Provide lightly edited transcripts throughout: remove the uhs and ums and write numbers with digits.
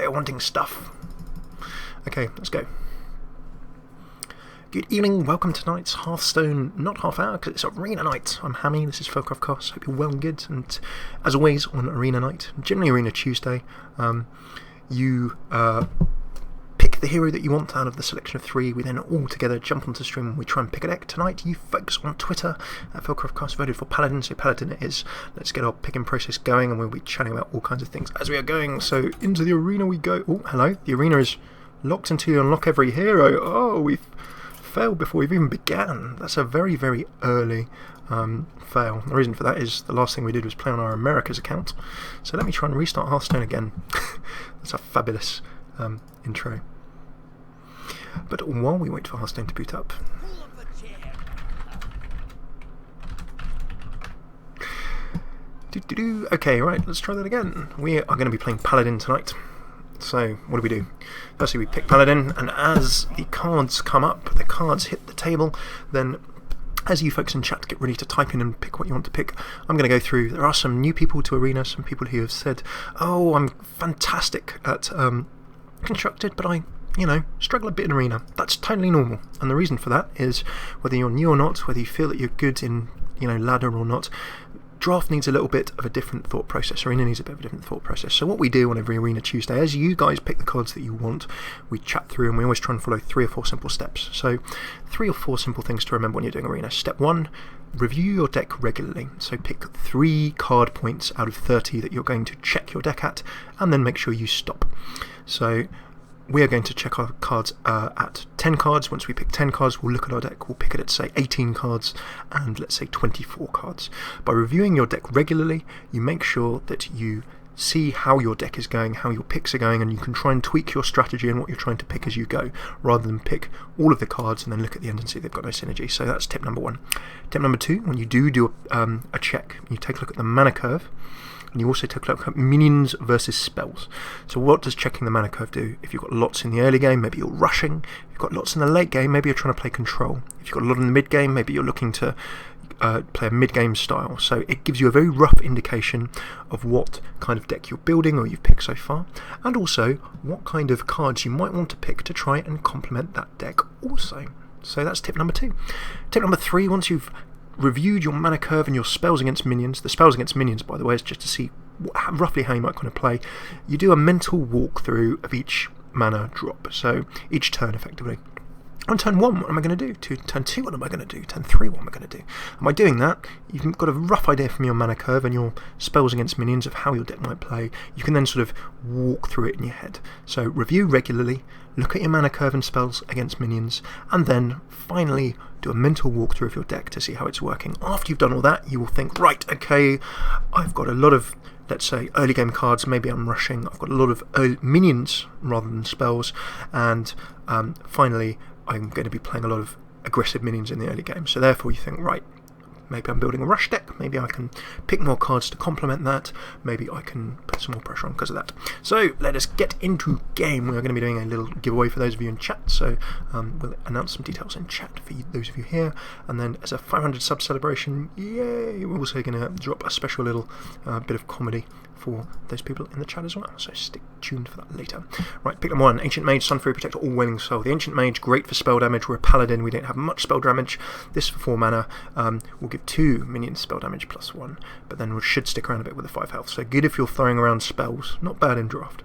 We're wanting stuff. Okay, let's go. Good evening, welcome to tonight's Hearthstone, not half hour, because it's Arena Night. I'm Hammy, this is FailCraft Casts, hope you're well and good, and as always on Arena Night, generally Arena Tuesday, you pick the hero that you want out of the selection of 3, we then all together jump onto stream and we try and pick a deck. Tonight, you folks on Twitter at FailCraft Casts voted for Paladin, so Paladin it is. Let's get our picking process going and we'll be chatting about all kinds of things as we are going. So into the arena we go. Oh, hello, the arena is locked until you unlock every hero. Oh, we've failed before we've even began. That's a very, very early fail. The reason for that is the last thing we did was play on our Americas account. So let me try and restart Hearthstone again. That's a fabulous intro. But while we wait for Hearthstone to boot up, okay, right, let's try that again. We are going to be playing Paladin tonight. So, what do? Firstly, we pick Paladin, and as the cards come up, the cards hit the table, then as you folks in chat get ready to type in and pick what you want to pick, I'm going to go through. There are some new people to Arena, some people who have said, oh, I'm fantastic at Constructed, but I struggle a bit in Arena. That's totally normal, and the reason for that is whether you're new or not, whether you feel that you're good in, ladder or not, Draft needs a little bit of a different thought process. Arena needs a bit of a different thought process. So what we do on every Arena Tuesday, as you guys pick the cards that you want, we chat through and we always try and follow 3 or 4 simple steps. So 3 or 4 simple things to remember when you're doing Arena. Step 1, review your deck regularly. So pick 3 card points out of 30 that you're going to check your deck at, and then make sure you stop. So we are going to check our cards at 10 cards. Once we pick 10 cards, we'll look at our deck. We'll pick it at, say, 18 cards and, let's say, 24 cards. By reviewing your deck regularly, you make sure that you see how your deck is going, how your picks are going, and you can try and tweak your strategy and what you're trying to pick as you go, rather than pick all of the cards and then look at the end and see they've got no synergy. So that's tip number 1. Tip number 2, when you do a check, you take a look at the mana curve, and you also take a look at minions versus spells. So what does checking the mana curve do? If you've got lots in the early game, maybe you're rushing. If you've got lots in the late game, maybe you're trying to play control. If you've got a lot in the mid game, maybe you're looking to play a mid-game style. So it gives you a very rough indication of what kind of deck you're building or you've picked so far, and also what kind of cards you might want to pick to try and complement that deck also. So that's tip number 2. Tip number 3, once you've reviewed your mana curve and your spells against minions. The spells against minions, by the way, is just to see roughly how you might kind of play. You do a mental walkthrough of each mana drop, so each turn effectively. On turn 1, what am I going to do? Turn 2, what am I going to do? Turn 3, what am I going to do? And by doing that, you've got a rough idea from your mana curve and your spells against minions of how your deck might play. You can then sort of walk through it in your head. So review regularly, look at your mana curve and spells against minions, and then finally do a mental walkthrough of your deck to see how it's working. After you've done all that, you will think, right, okay, I've got a lot of, let's say, early game cards, maybe I'm rushing, I've got a lot of minions rather than spells, and finally I'm going to be playing a lot of aggressive minions in the early game. So therefore you think, right, maybe I'm building a rush deck, maybe I can pick more cards to complement that, maybe I can put some more pressure on because of that. So let us get into game. We are going to be doing a little giveaway for those of you in chat, so we'll announce some details in chat for those of you here, and then as a 500 sub celebration, yay, we're also going to drop a special little bit of comedy for those people in the chat as well, so stick tuned for that later. Right, pick number 1, Ancient Mage, Sunfury Protector, All Waning Soul. The Ancient Mage, great for spell damage. We're a Paladin, we don't have much spell damage. This for 4 mana will give 2 minions spell damage plus 1, but then we should stick around a bit with the 5 health, so good if you're throwing around spells, not bad in draft.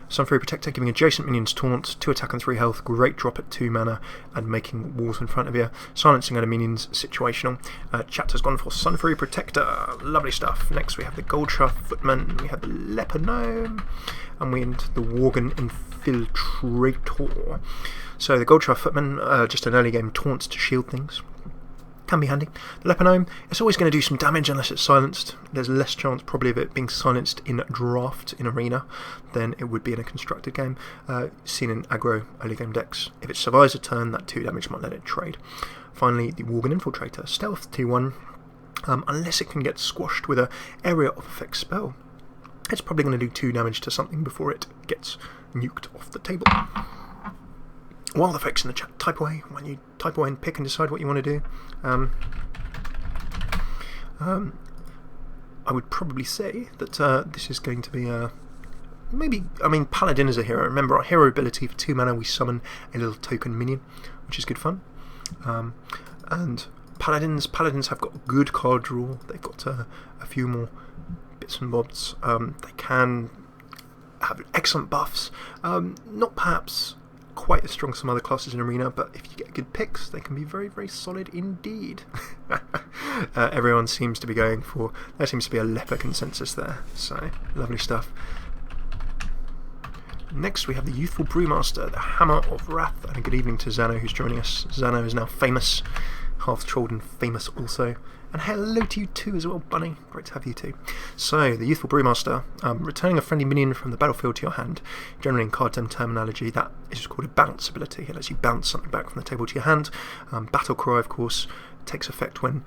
Sunfury Protector, giving adjacent minions taunt, 2 attack and 3 health, great drop at 2 mana and making walls in front of you. Silencing other minions, situational. Chat has gone for Sunfury Protector, lovely stuff. Next we have the Goldshaft Footman, we have the Leper Gnome, and we into the Worgen Infiltrator. So the Goldshaft Footman, just an early game taunt to shield things. Can be handy. The Leper Gnome, it's always going to do some damage unless it's silenced. There's less chance probably of it being silenced in draft in Arena than it would be in a constructed game. Seen in aggro early game decks. If it survives a turn, that 2 damage might let it trade. Finally, the Worgen Infiltrator, stealth 2-1, unless it can get squashed with a area of effect spell. It's probably going to do 2 damage to something before it gets nuked off the table. While the folks in the chat type away, when you type away and pick and decide what you want to do, I would probably say that this is going to be maybe, I mean, Paladin is a hero. Remember, our hero ability for 2 mana, we summon a little token minion, which is good fun. And Paladins have got good card draw. They've got a few more bits and bobs. They can have excellent buffs. Not perhaps quite as strong as some other classes in Arena, but if you get good picks, they can be very, very solid indeed. Everyone seems to be going for... There seems to be a leper consensus there, so lovely stuff. Next we have the Youthful Brewmaster, the Hammer of Wrath, and a good evening to Zano who's joining us. Zano is now famous, half-trolled and famous also. And hello to you too as well, Bunny. Great to have you too. So, the Youthful Brewmaster, returning a friendly minion from the battlefield to your hand. Generally in card terminology, that is called a bounce ability. It lets you bounce something back from the table to your hand. Battle Cry, of course, takes effect when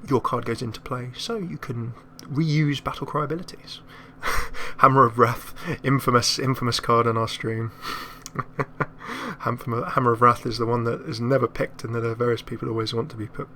your card goes into play, so you can reuse Battle Cry abilities. Hammer of Wrath, infamous card on our stream. Hammer of Wrath is the one that is never picked and that various people always want to be put.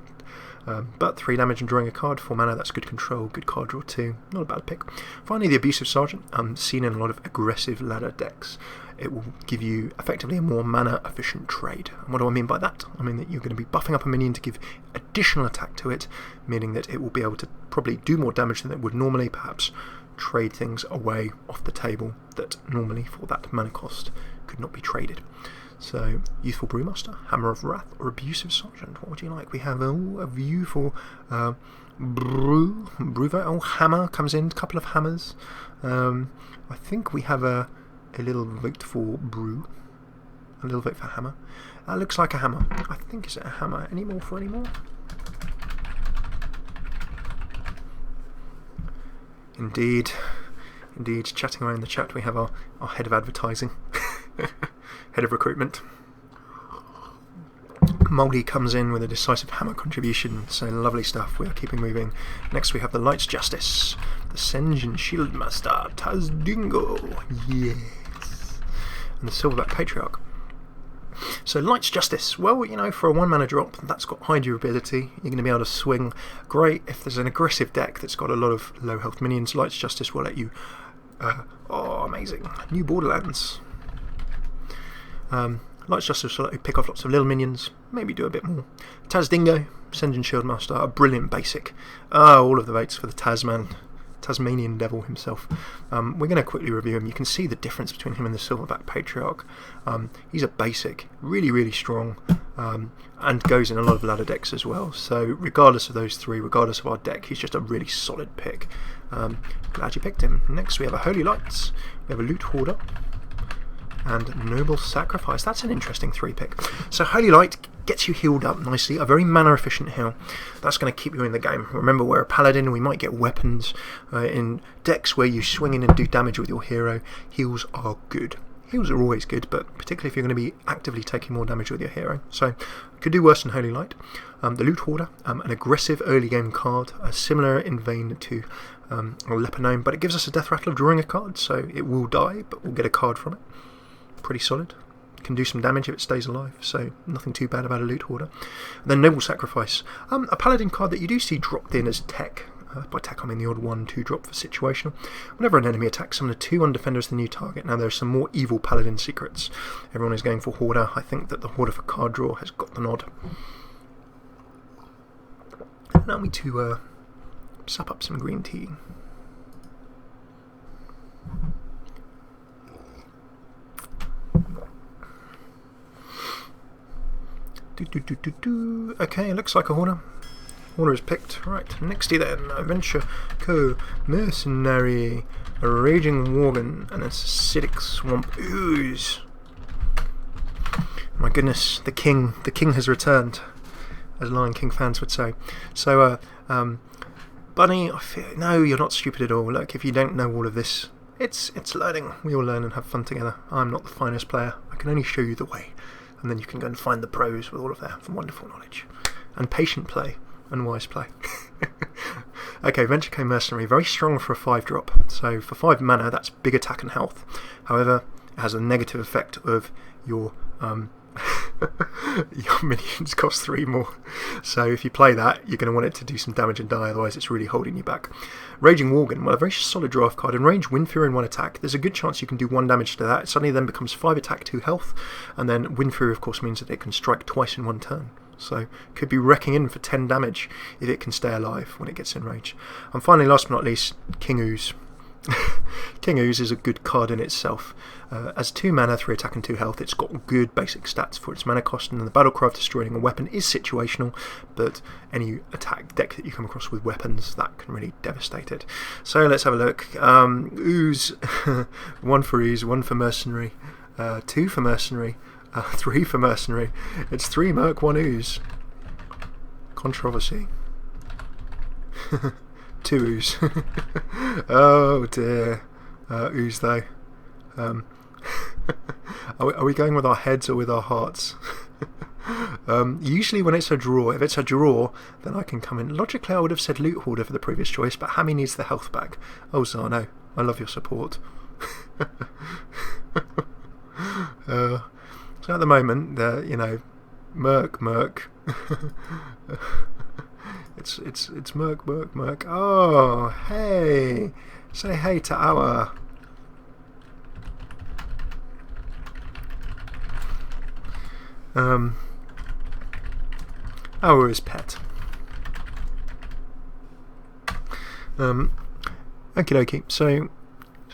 But 3 damage and drawing a card, 4 mana, that's good control, good card draw too, not a bad pick. Finally, the Abusive Sergeant, seen in a lot of aggressive ladder decks. It will give you effectively a more mana efficient trade. And what do I mean by that? I mean that you're going to be buffing up a minion to give additional attack to it, meaning that it will be able to probably do more damage than it would normally, perhaps trade things away off the table that normally for that mana cost could not be traded. So, Youthful Brewmaster, Hammer of Wrath, or Abusive Sergeant. What would you like? We have a view for Brewer. Oh, Hammer comes in, a couple of hammers. I think we have a little vote for Brew. A little vote for Hammer. That looks like a hammer. I think it's a hammer. Any more for any more? Indeed. Chatting away in the chat, we have our head of advertising. Head of recruitment. Moldy comes in with a decisive hammer contribution, so lovely stuff. We are keeping moving. Next we have the Light's Justice, the Senjin Shieldmaster, Tazdingo, yes, and the Silverback Patriarch. So Light's Justice, well, you know, for a 1 mana drop, that's got high durability. You're going to be able to swing great. If there's an aggressive deck that's got a lot of low health minions, Light's Justice will let you... oh, amazing. New Borderlands. Light's Justice will let you pick off lots of little minions, maybe do a bit more. Tazdingo, Senjin Shieldmaster, a brilliant basic. All of the votes for the Tasmanian Devil himself. We're going to quickly review him. You can see the difference between him and the Silverback Patriarch. He's a basic, really, really strong, and goes in a lot of ladder decks as well. So regardless of those 3, regardless of our deck, he's just a really solid pick. Glad you picked him. Next we have a Holy Lights, we have a Loot Hoarder, and Noble Sacrifice. That's an interesting 3 pick. So Holy Light gets you healed up nicely, a very mana efficient heal. That's going to keep you in the game. Remember, we're a paladin, we might get weapons. In decks where you swing in and do damage with your hero, heals are good. Heals are always good, but particularly if you're going to be actively taking more damage with your hero. So, could do worse than Holy Light. The Loot Hoarder, an aggressive early game card, similar in vein to Leper Gnome, but it gives us a death rattle of drawing a card, so it will die, but we'll get a card from it. Pretty solid. Can do some damage if it stays alive, so nothing too bad about a Loot Hoarder. And then Noble Sacrifice, a paladin card that you do see dropped in as tech. By tech I mean the odd 1/2 drop for situational. Whenever an enemy attacks, summon a 2/1 defender as the new target. Now there are some more evil paladin secrets. Everyone is going for Hoarder. I think that the Hoarder for card draw has got the nod. Allow me to sup up some green tea. Okay, looks like a Hoarder. Hoarder is picked. Right, nexty then. Adventure Co. Mercenary, a Raging Worgen, and an Acidic Swamp Ooze. My goodness, the king has returned, as Lion King fans would say. So, Bunny, no, you're not stupid at all. Look, if you don't know all of this, it's learning. We all learn and have fun together. I'm not the finest player. I can only show you the way. And then you can go and find the pros with all of their wonderful knowledge. And patient play, and wise play. Okay, Venture Co. Mercenary, very strong for a 5-drop. So for 5 mana, that's big attack and health. However, it has a negative effect of your Your minions cost 3 more. So if you play that, you're going to want it to do some damage and die, otherwise it's really holding you back. Raging Worgen, well, a very solid draft card. In range, Wind Fury and 1 attack. There's a good chance you can do 1 damage to that. It suddenly then becomes 5 attack, 2 health, and then Wind Fury, of course, means that it can strike twice in 1 turn. So could be wrecking in for 10 damage if it can stay alive when it gets in range. And finally, last but not least, King Ooze. King Ooze is a good card in itself. As 2 mana, 3 attack and 2 health, it's got good basic stats for its mana cost, and the battlecry of destroying a weapon is situational, but any attack deck that you come across with weapons, that can really devastate it. So let's have a look. Ooze, 1 for Ooze, 1 for Mercenary, 2 for Mercenary, 3 for Mercenary. It's 3 Merc, 1 Ooze. Controversy. 2 Ooze. Oh dear. Ooze though. Are we going with our heads or with our hearts? Usually when it's a draw, if it's a draw, then I can come in. Logically I would have said Loot Hoarder for the previous choice, but Hammy needs the health back. Oh Zano, I love your support. So at the moment, you know, Merc. It's Merc. Oh, hey! Say hey to our... Our is pet. Okie dokie. So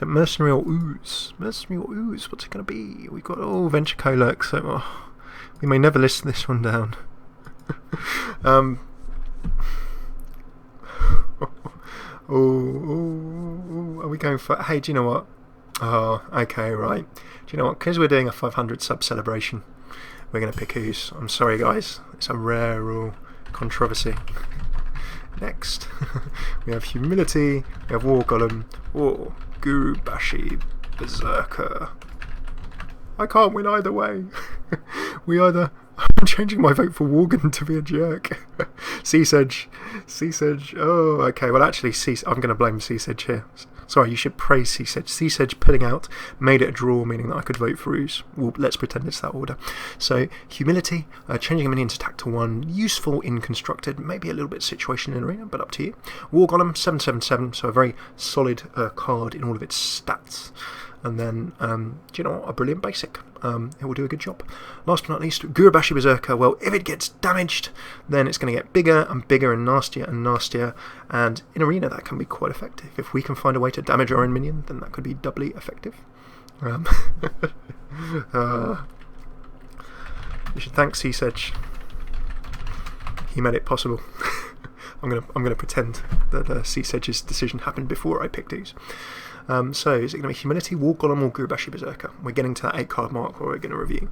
Mercenary or Ooze? Mercenary or Ooze? What's it going to be? We've got Venture Colurk, so we may never list this one down. Are we going for... Hey, do you know what? Oh, okay, right. Do you know what? Because we're doing a 500 sub celebration, we're going to pick Ooze. I'm sorry, guys. It's a rare rule. Controversy. Next, we have Humility, we have War Golem, or Guru Bashi Berserker. I can't win either way. I'm changing my vote for Worgen to be a jerk. Sea Sedge. Oh, okay. Well, actually, I'm going to blame Sea Sedge here. Sorry, you should praise Sea Sedge. Sea Sedge putting out made it a draw, meaning that I could vote for Ooze. Well, let's pretend it's that order. So, Humility, changing a minion's attack to 1, useful in constructed, maybe a little bit situation in arena, but up to you. War Golem, 7/7/7, so a very solid card in all of its stats. And then, do you know what? A brilliant basic. It will do a good job. Last but not least, Gurubashi Berserker. Well, if it gets damaged, then it's going to get bigger and bigger and nastier and nastier. And in arena, that can be quite effective. If we can find a way to damage our own minion, then that could be doubly effective. You should thank Sea Sedge. He made it possible. I'm gonna pretend that Sea Sedge's decision happened before I picked Ooze. So, is it going to be Humility, War Golem, or Gurubashi Berserker? We're getting to that 8 card mark where we're going to review.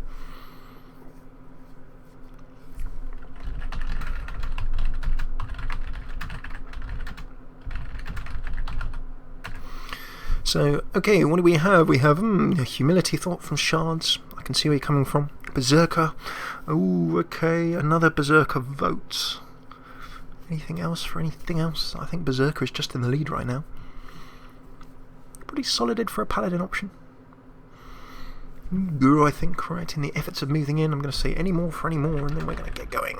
So, okay, what do we have? We have Humility Thought from Shards. I can see where you're coming from. Berserker. Oh, okay, another Berserker vote. Anything else for anything else? I think Berserker is just in the lead right now. Pretty solid for a Paladin option. Guru, I think, right in the efforts of moving in. I'm going to say any more for any more, and then we're going to get going.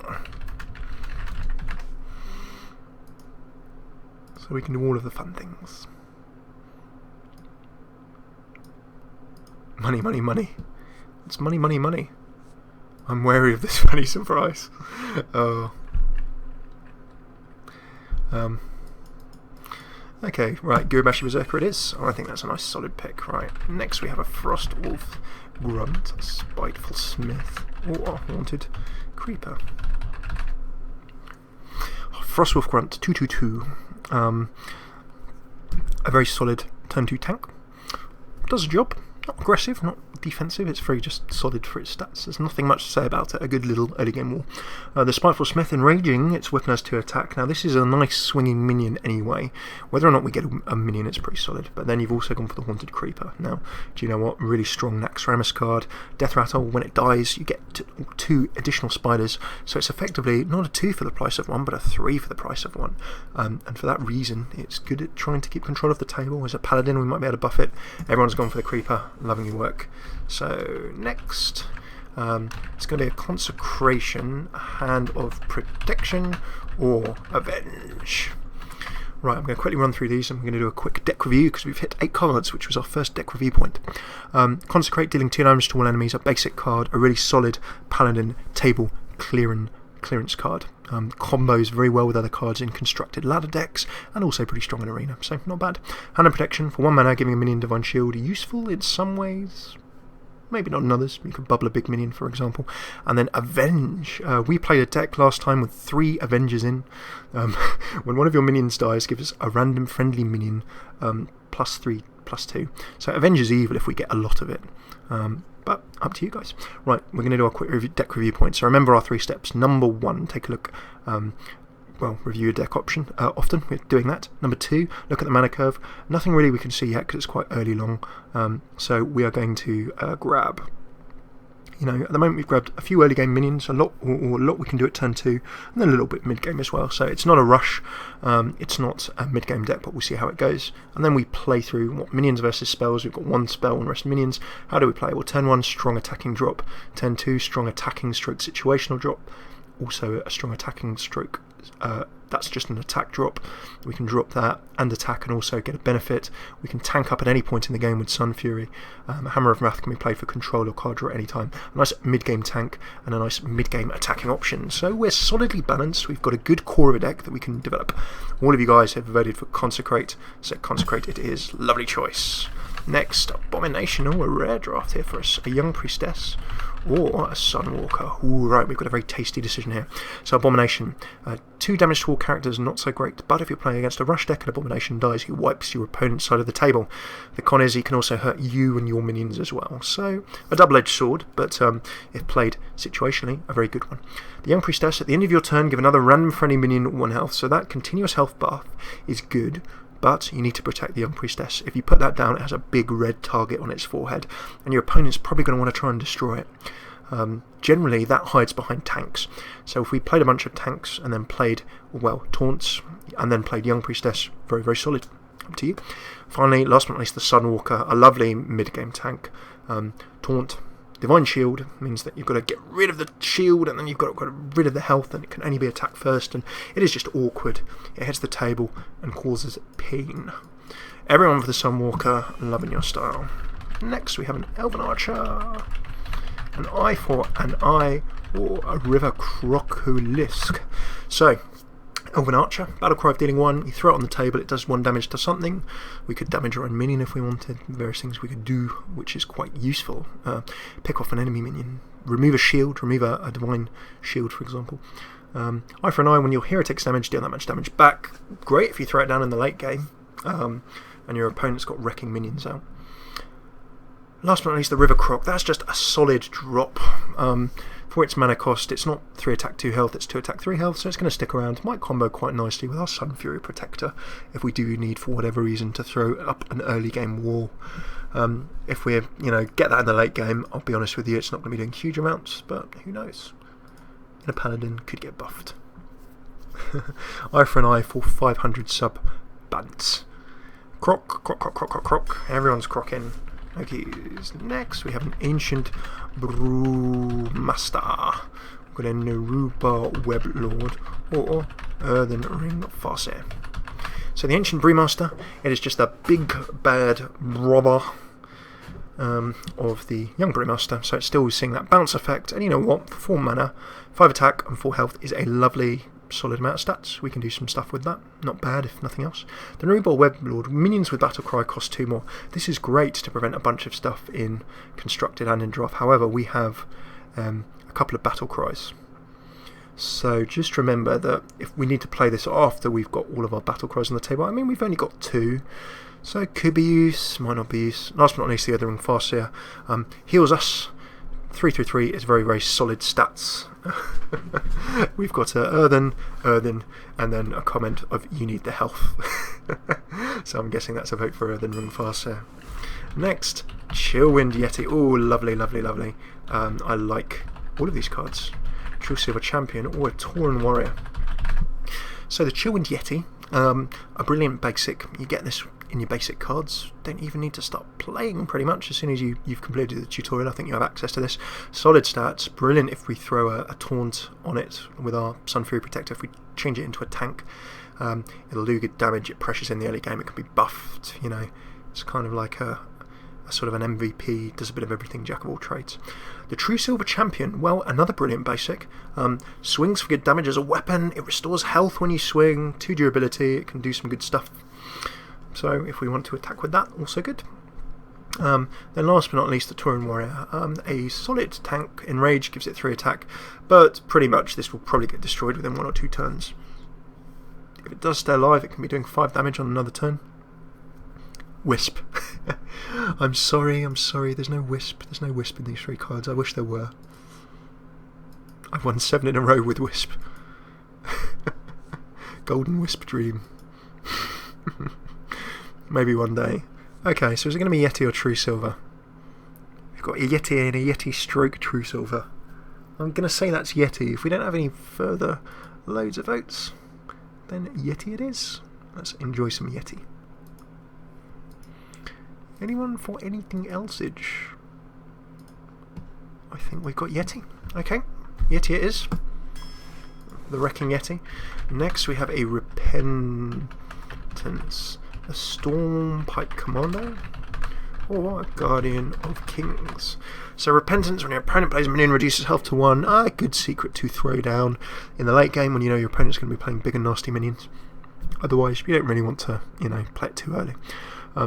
So we can do all of the fun things. Money, money, money. It's money, money, money. I'm wary of this funny surprise. Okay, right, Gurubashi Berserker it is. Oh, I think that's a nice solid pick. Right, next we have a Frostwolf Grunt, a Spiteful Smith, or a Haunted Creeper. Frostwolf Grunt, 2/2/2. A very solid turn 2 tank. Does a job. Not aggressive, not defensive, it's very just solid for its stats. There's nothing much to say about it, a good little early game wall. The Spiteful Smith, enraging, its weapon has 2 attack. Now this is a nice swinging minion anyway. Whether or not we get a minion, it's pretty solid. But then you've also gone for the Haunted Creeper. Now, do you know what? Really strong Naxxramas card. Death Rattle, when it dies, you get 2 additional spiders. So it's effectively not a 2 for the price of 1, but a 3 for the price of 1. And for that reason, it's good at trying to keep control of the table. As a Paladin, we might be able to buff it. Everyone's gone for the Creeper. Loving your work. So, next, It's going to be a Consecration, a Hand of Protection, or Avenge. Right, I'm going to quickly run through these. I'm going to do a quick deck review because we've hit 8 cards, which was our first deck review point. Consecrate, dealing 2 damage to all enemies, a basic card, a really solid Paladin table clearance card. Combos very well with other cards in constructed ladder decks, and also pretty strong in arena, so not bad. Hand of Protection, for 1 mana, giving a minion Divine Shield, useful in some ways, maybe not in others. You could bubble a big minion, for example. And then Avenge. We played a deck last time with 3 Avengers in. When one of your minions dies, give us a random friendly minion, +3/+2. So Avenge is evil if we get a lot of it. But up to you guys. Right, we're going to do our quick deck review points. So remember our 3 steps. Number 1, take a look. Review your deck option. Often we're doing that. Number 2, look at the mana curve. Nothing really we can see yet because it's quite early long. So we are going to grab. At the moment we've grabbed a few early game minions, a lot we can do at turn 2, and then a little bit mid game as well. So it's not a rush. It's not a mid game deck, but we'll see how it goes. And then we play through what minions versus spells. We've got 1 spell and rest minions. How do we play? Well, turn 1, strong attacking drop. Turn 2, strong attacking stroke situational drop. Also a strong attacking stroke. That's just an attack drop. We can drop that and attack and also get a benefit. We can tank up at any point in the game with Sun Fury. Hammer of Wrath can be played for control or card draw at any time. A nice mid-game tank and a nice mid-game attacking option. So we're solidly balanced. We've got a good core of a deck that we can develop. All of you guys have voted for Consecrate, so Consecrate it is. Lovely choice. Next, Abomination. A rare draft here for us. A Young Priestess or a Sunwalker. Ooh, right, we've got a very tasty decision here. So Abomination, 2 damage to all characters, not so great, but if you're playing against a rush deck and Abomination dies, he wipes your opponent's side of the table. The con is he can also hurt you and your minions as well. So a double-edged sword, but if played situationally, a very good one. The Young Priestess, at the end of your turn, give another random friendly minion 1 health, so that continuous health buff is good. But you need to protect the Young Priestess. If you put that down, it has a big red target on its forehead, and your opponent's probably going to want to try and destroy it. Generally, that hides behind tanks. So if we played a bunch of tanks and then played, taunts, and then played Young Priestess, very, very solid. Up to you. Finally, last but not least, the Sunwalker, a lovely mid-game tank. Taunt. Divine Shield means that you've got to get rid of the shield and then you've got to get rid of the health, and it can only be attacked first, and it is just awkward. It hits the table and causes pain. Everyone for the Sunwalker, loving your style. Next we have an Elven Archer. An eye for an eye, or a River Crocolisk. So, Elven Archer, Battlecry of dealing 1, you throw it on the table, it does 1 damage to something. We could damage our own minion if we wanted, various things we could do, which is quite useful. Pick off an enemy minion, remove a shield, remove a divine shield, for example. Eye for an eye, when your hero takes damage, deal that much damage back. Great if you throw it down in the late game, and your opponent's got wrecking minions out. Last but not least, the River Croc. That's just a solid drop. For its mana cost, it's not 3 attack 2 health, it's 2 attack 3 health, so it's going to stick around. Might combo quite nicely with our Sun Fury Protector if we do need, for whatever reason, to throw up an early game wall. If we get that in the late game, I'll be honest with you, it's not going to be doing huge amounts, but who knows? In a Paladin, could get buffed. Eye for an eye for 500 sub bants. Croc, croc, croc, croc, croc, croc. Everyone's crocking. Okay, next we have an Ancient Brewmaster. We've got a Neruba Weblord or Earthen Ring Farseer. So the Ancient Brewmaster, it is just a big bad robber of the Young Brewmaster, so it's still seeing that bounce effect, and you know what, for 4 mana, 5 attack and 4 health is a lovely solid amount of stats. We can do some stuff with that. Not bad, if nothing else. The Neruba Weblord, minions with Battlecry cost 2 more. This is great to prevent a bunch of stuff in Constructed and in Draft. However, we have a couple of Battlecries. So just remember that if we need to play this after we've got all of our Battlecries on the table, I mean, we've only got 2, so it could be use, might not be use. Last but not least, the Earthen Ring Farseer heals us. 3/3 is very, very solid stats. We've got Earthen, and then a comment of you need the health. So I'm guessing that's a vote for Earthen Ring Farseer. Next, Chillwind Yeti. Oh, lovely, lovely, lovely. I like all of these cards. True Silver Champion or a Tauren Warrior. So the Chillwind Yeti, a brilliant basic. You get this in your basic cards. Don't even need to start playing pretty much. As soon as you've completed the tutorial, I think you have access to this. Solid stats, brilliant if we throw a taunt on it with our Sun Fury Protector. If we change it into a tank, it'll do good damage. It pressures in the early game. It can be buffed, you know. It's kind of like a sort of an MVP, does a bit of everything, jack of all trades. The True Silver Champion, well, another brilliant basic. Swings for good damage as a weapon. It restores health when you swing, 2 durability. It can do some good stuff. So if we want to attack with that, also good. Then last but not least, the Tauren Warrior. A solid tank. Enrage gives it 3 attack, but pretty much this will probably get destroyed within 1 or 2 turns. If it does stay alive, it can be doing 5 damage on another turn. Wisp. I'm sorry, there's no Wisp. There's no Wisp in these 3 cards. I wish there were. I've won 7 in a row with Wisp. Golden Wisp dream. Maybe one day. Okay, so is it going to be Yeti or True Silver? We've got a Yeti and a Yeti stroke True Silver. I'm going to say that's Yeti. If we don't have any further loads of votes, then Yeti it is. Let's enjoy some Yeti. Anyone for anything else-age? I think we've got Yeti. Okay, Yeti it is. The Wrecking Yeti. Next we have a Repentance. A Storm Pipe Commando. Or a Guardian of Kings. So Repentance, when your opponent plays a minion, reduces health to 1. A good secret to throw down in the late game when you know your opponent's going to be playing big and nasty minions. Otherwise, you don't really want to, you know, play it too early.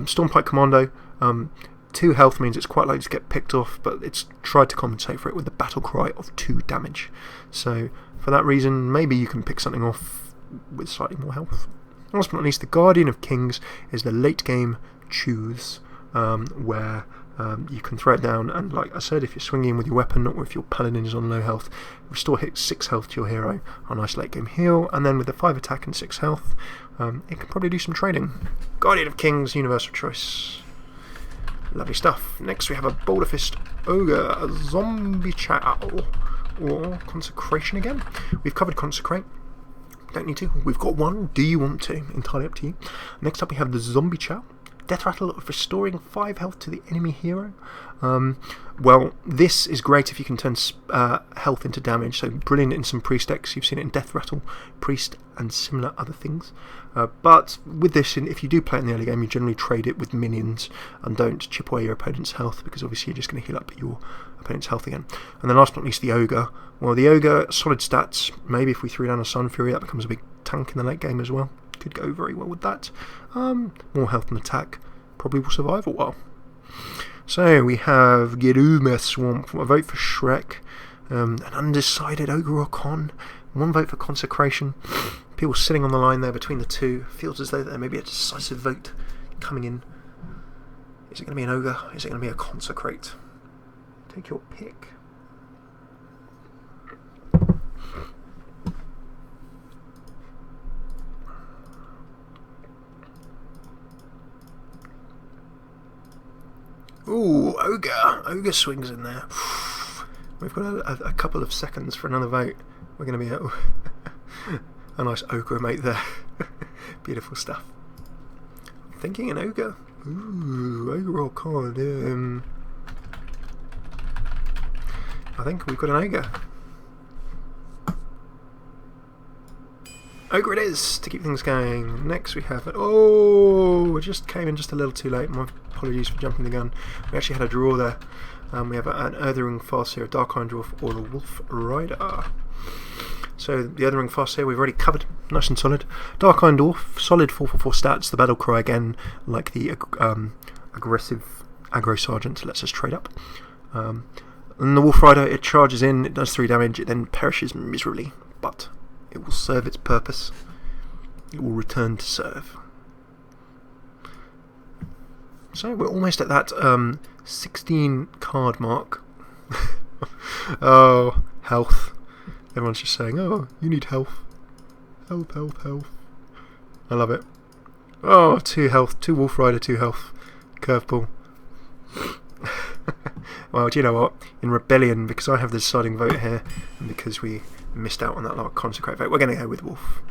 Storm Pipe Commando. 2 health means it's quite likely to get picked off, but it's tried to compensate for it with the battle cry of 2 damage. So for that reason, maybe you can pick something off with slightly more health. Last but not least, the Guardian of Kings is the late game choose, where you can throw it down, and like I said, if you're swinging with your weapon or if your paladin is on low health, restore 6 health to your hero, a nice late game heal, and then with the 5 attack and 6 health, it can probably do some trading. Guardian of Kings, universal choice. Lovely stuff. Next we have a Boulder Fist Ogre, a Zombie Chow, or Consecration again. We've covered Consecrate. Don't need to. We've got one. Do you want to? Entirely up to you. Next up we have the Zombie Chow. Death Rattle of restoring 5 health to the enemy hero. Well, this is great if you can turn health into damage, so brilliant in some priest decks. You've seen it in Death Rattle, Priest, and similar other things. But with this, if you do play it in the early game, you generally trade it with minions and don't chip away your opponent's health, because obviously you're just going to heal up your opponent's health again. And then last but not least, the Ogre. Well, the Ogre, solid stats. Maybe if we threw down a Sun Fury, that becomes a big tank in the late game as well. Could go very well with that. More health and attack. Probably will survive a while. So we have Gerume Swamp. A vote for Shrek. An undecided Ogre or Con. 1 vote for Consecration. People sitting on the line there between the 2. Feels as though there may be a decisive vote coming in. Is it going to be an Ogre? Is it going to be a Consecrate? Take your pick. Ooh, Ogre! Ogre swings in there. We've got a couple of seconds for another vote. We're going to be a nice Ogre mate there. Beautiful stuff. Thinking an Ogre. Ooh, Ogre or Con. I think we've got an Ogre. Ogre it is, to keep things going. Next we have... Oh, it just came in just a little too late. My apologies for jumping the gun. We actually had a draw there. We have an Earthring Farseer, a Dark Iron Dwarf, or a Wolf Rider. So the Earthring Farseer we've already covered. Nice and solid. Dark Iron Dwarf, solid 4/4 stats. The battle cry again, like the aggressive aggro sergeant, lets us trade up. And the Wolf Rider, it charges in, it does 3 damage, it then perishes miserably. But it will serve its purpose. It will return to serve. So we're almost at that 16 card mark. Oh, health. Everyone's just saying, oh, you need health. Health, health, health. I love it. Oh, 2 health, 2 Wolf Rider, 2 health. Curveball. Well, do you know what? In rebellion, because I have the deciding vote here, and because we missed out on that Consecrate vote, we're going to go with Wolf.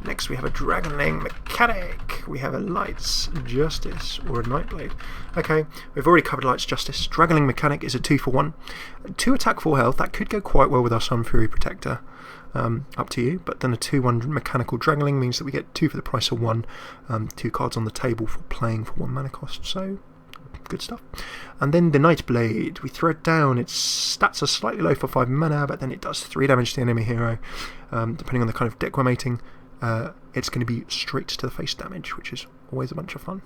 Next we have a Dragonling Mechanic. We have a Light's Justice or a Nightblade. Okay, we've already covered Light's Justice. Dragonling Mechanic is a 2 for 1. 2 attack, 4 health. That could go quite well with our Sun Fury Protector. Up to you, but then a 2/1 mechanical Dragonling means that we get 2 for the price of 1, 2 cards on the table for playing for 1 mana cost, so good stuff. And then the Nightblade, we throw it down. Its stats are slightly low for 5 mana, but then it does 3 damage to the enemy hero. Depending on the kind of deck we're mating, it's going to be straight to the face damage, which is always a bunch of fun.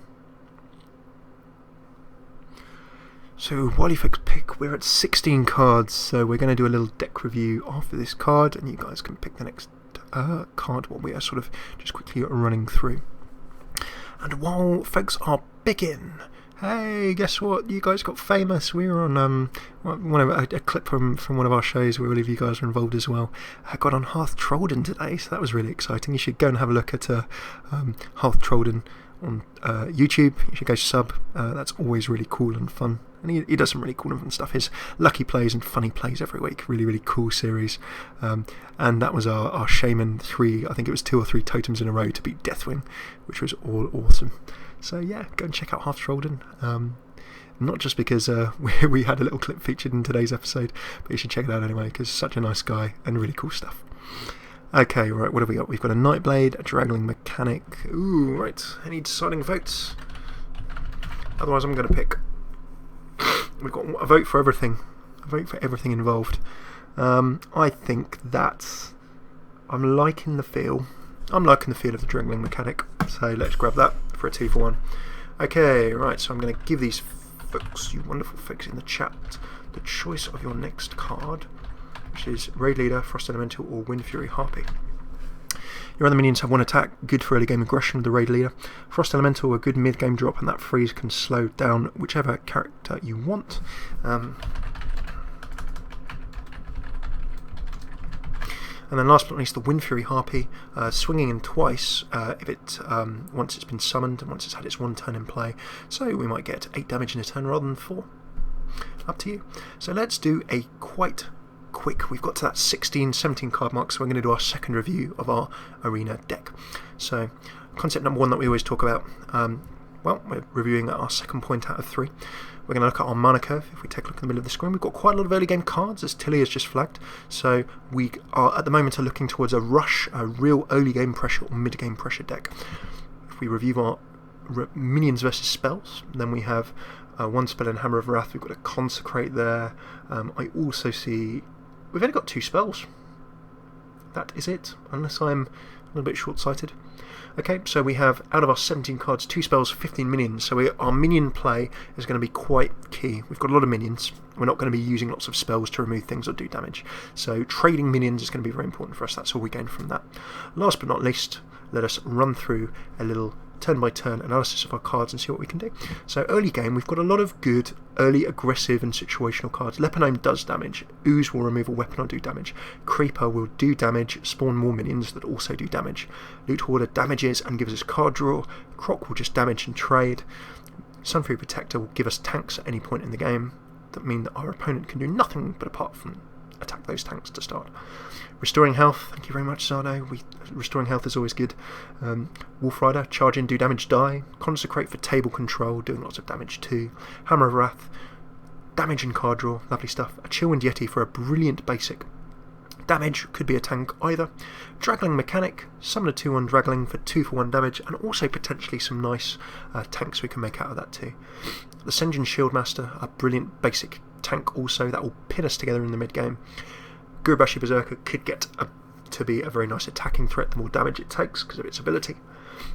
So while you folks pick, we're at 16 cards, so we're going to do a little deck review after this card, and you guys can pick the next card while we are sort of just quickly running through. And while folks are picking, hey, guess what? You guys got famous. We were on a clip from one of our shows where all of you guys are involved as well. I got on Hearthstone today, so that was really exciting. You should go and have a look at Hearthstone on YouTube. You should go sub. That's always really cool and fun. And he does some really cool and fun stuff. His lucky plays and funny plays every week. Really, really cool series. And that was our Shaman 3, I think it was 2 or 3 totems in a row to beat Deathwing, which was all awesome. So yeah, go and check out Hearthstone. Not just because we had a little clip featured in today's episode, but you should check it out anyway, because such a nice guy and really cool stuff. Okay, right, what have we got? We've got a Nightblade, a Dragonling Mechanic. Ooh, right, any deciding votes? Otherwise I'm going to pick. We've got a vote for everything. A vote for everything involved. I think that I'm liking the feel. I'm liking the feel of the Dragonling Mechanic, so let's grab that for a 2 for 1. Okay, right, so I'm going to give these folks, you wonderful folks in the chat, the choice of your next card, which is Raid Leader, Frost Elemental, or Wind Fury Harpy. Your other minions have 1 attack, good for early game aggression with the Raid Leader. Frost Elemental, a good mid game drop, and that freeze can slow down whichever character you want. And then last but not least, the Wind Fury Harpy, swinging in twice if it once it's been summoned and once it's had its 1 turn in play. So we might get 8 damage in a turn rather than 4. Up to you. So let's do a quite quick. We've got to that 16, 17 card mark, so we're going to do our second review of our arena deck. So concept number 1 that we always talk about. Well, we're reviewing at our second point out of 3. We're going to look at our mana curve. If we take a look in the middle of the screen, we've got quite a lot of early game cards, as Tilly has just flagged. So we are at the moment looking towards a rush, a real early game pressure or mid game pressure deck. If we review our minions versus spells, then we have 1 spell in Hammer of Wrath. We've got a Consecrate there. I also see we've only got 2 spells. That is it, unless I'm a little bit short-sighted. Okay, so we have, out of our 17 cards, 2 spells, 15 minions. So our minion play is going to be quite key. We've got a lot of minions. We're not going to be using lots of spells to remove things or do damage. So trading minions is going to be very important for us. That's all we gain from that. Last but not least, let us run through a little turn-by-turn analysis of our cards and see what we can do. So early game, we've got a lot of good early aggressive and situational cards. Leponome does damage. Ooze will remove a weapon or do damage. Creeper will do damage, spawn more minions that also do damage. Loot Hoarder damages and gives us card draw. Croc will just damage and trade. Sunfury Protector will give us tanks at any point in the game that mean that our opponent can do nothing but apart from attack those tanks to start. Restoring health, thank you very much, Zardo. Restoring health is always good. Wolf Rider, charge in, do damage, die. Consecrate for table control, doing lots of damage too. Hammer of Wrath, damage and card draw, lovely stuff. A Chillwind Yeti for a brilliant basic. Damage, could be a tank either. Dragonling Mechanic, summon a 2/1 Dragonling for 2 for 1 damage, and also potentially some nice tanks we can make out of that too. The Senjin Shieldmaster, a brilliant basic tank also, that will pin us together in the mid game. Gurubashi Berserker could get to be a very nice attacking threat the more damage it takes because of its ability.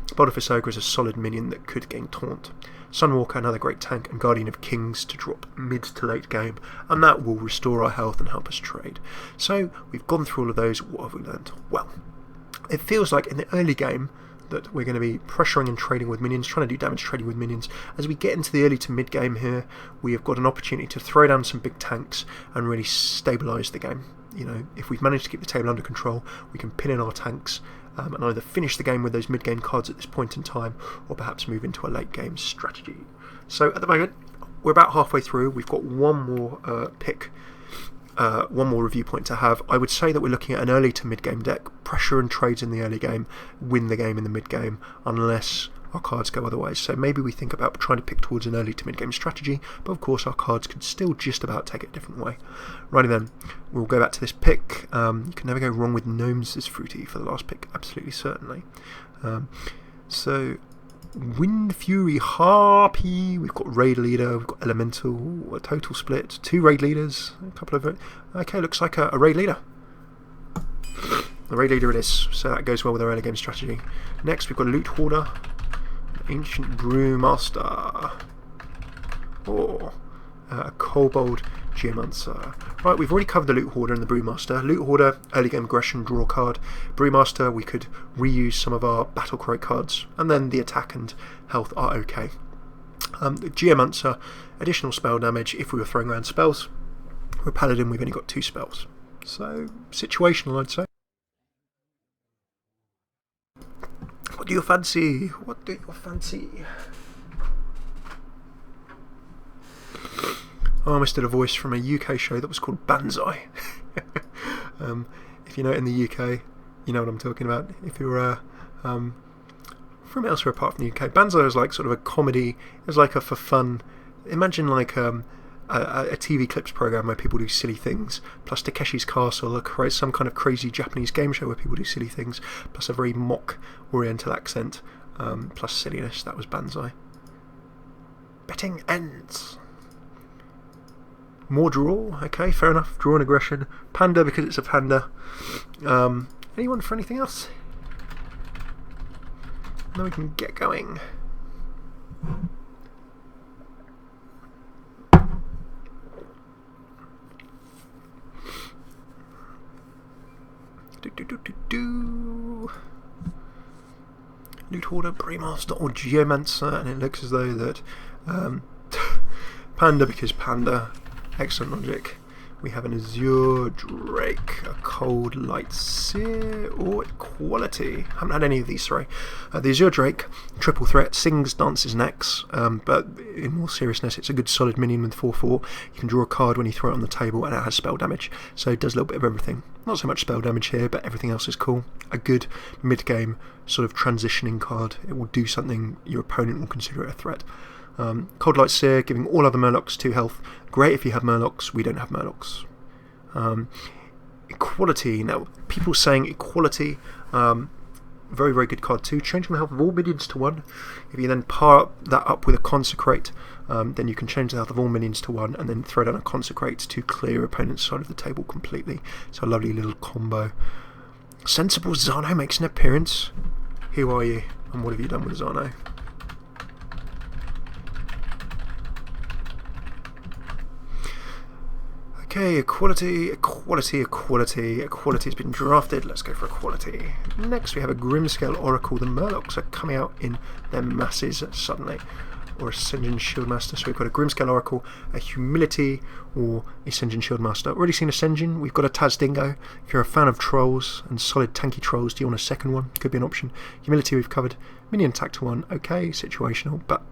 Bodifice Ogre is a solid minion that could gain taunt. Sunwalker, another great tank, and Guardian of Kings to drop mid to late game, and that will restore our health and help us trade. So we've gone through all of those. What have we learned? Well, it feels like in the early game that we're going to be pressuring and trading with minions, trying to do damage trading with minions. As we get into the early to mid game here, we have got an opportunity to throw down some big tanks and really stabilise the game. You know, if we've managed to keep the table under control, we can pin in our tanks and either finish the game with those mid game cards at this point in time, or perhaps move into a late game strategy. So at the moment, we're about halfway through. We've got one more pick one more review point to have. I would say that we're looking at an early to mid-game deck. Pressure and trades in the early game win the game in the mid-game, unless our cards go otherwise. So maybe we think about trying to pick towards an early to mid-game strategy, but of course our cards could still just about take it a different way. Righty then, we'll go back to this pick. You can never go wrong with Gnomes as fruity for the last pick, absolutely certainly. So Wind Fury Harpy, we've got Raid Leader, we've got Elemental, a total split, 2 Raid Leaders, a couple of... Okay, looks like a Raid Leader. The Raid Leader it is, so that goes well with our early game strategy. Next we've got Loot Hoarder, Ancient Brewmaster, or a Kobold Geomancer. Right, we've already covered the Loot Hoarder and the Brewmaster. Loot Hoarder, early game aggression, draw a card. Brewmaster, we could reuse some of our Battle Cry cards, and then the attack and health are okay. The Geomancer, additional spell damage if we were throwing around spells. With Paladin, we've only got 2 spells. So, situational, I'd say. What do you fancy? What do you fancy? I almost did a voice from a UK show that was called Banzai. If you know it in the UK, you know what I'm talking about. If you're from elsewhere apart from the UK, Banzai is like sort of a comedy. It's like a for fun. Imagine like a TV clips program where people do silly things, plus Takeshi's Castle, some kind of crazy Japanese game show where people do silly things, plus a very mock Oriental accent, plus silliness. That was Banzai. Betting ends. More draw, okay, fair enough. Draw and aggression. Panda because it's a panda. Anyone for anything else? Then we can get going. Loot Hoarder, Brewmaster, or Geomancer, and it looks as though that Panda because Panda. Excellent logic. We have an Azure Drake, a Cold Light Seer, or Equality. Haven't had any of these, sorry. The Azure Drake, triple threat, sings, dances, and X, but in more seriousness, it's a good solid minion with 4/4. You can draw a card when you throw it on the table, and it has spell damage, so it does a little bit of everything. Not so much spell damage here, but everything else is cool. A good mid-game sort of transitioning card. It will do something your opponent will consider it a threat. Cold Light Seer, giving all other Murlocs 2 health. Great if you have Murlocs, we don't have Murlocs. Equality, now people saying Equality, very very good card too. Changing the health of all minions to 1. If you then par that up with a Consecrate, then you can change the health of all minions to 1 and then throw down a Consecrate to clear your opponent's side of the table completely. So a lovely little combo. Sensible Zano makes an appearance. Who are you and what have you done with Zano? Okay, Equality has been drafted. Let's go for Equality. Next we have a Grimscale Oracle. The Murlocs are coming out in their masses suddenly. Or Ascension Shieldmaster. So we've got a Grimscale Oracle, a Humility, or Ascension Shieldmaster. Already seen Ascension. We've got a Taz Dingo. If you're a fan of trolls and solid tanky trolls, do you want a second one? Could be an option. Humility we've covered. Minion attack to 1. Okay, situational, but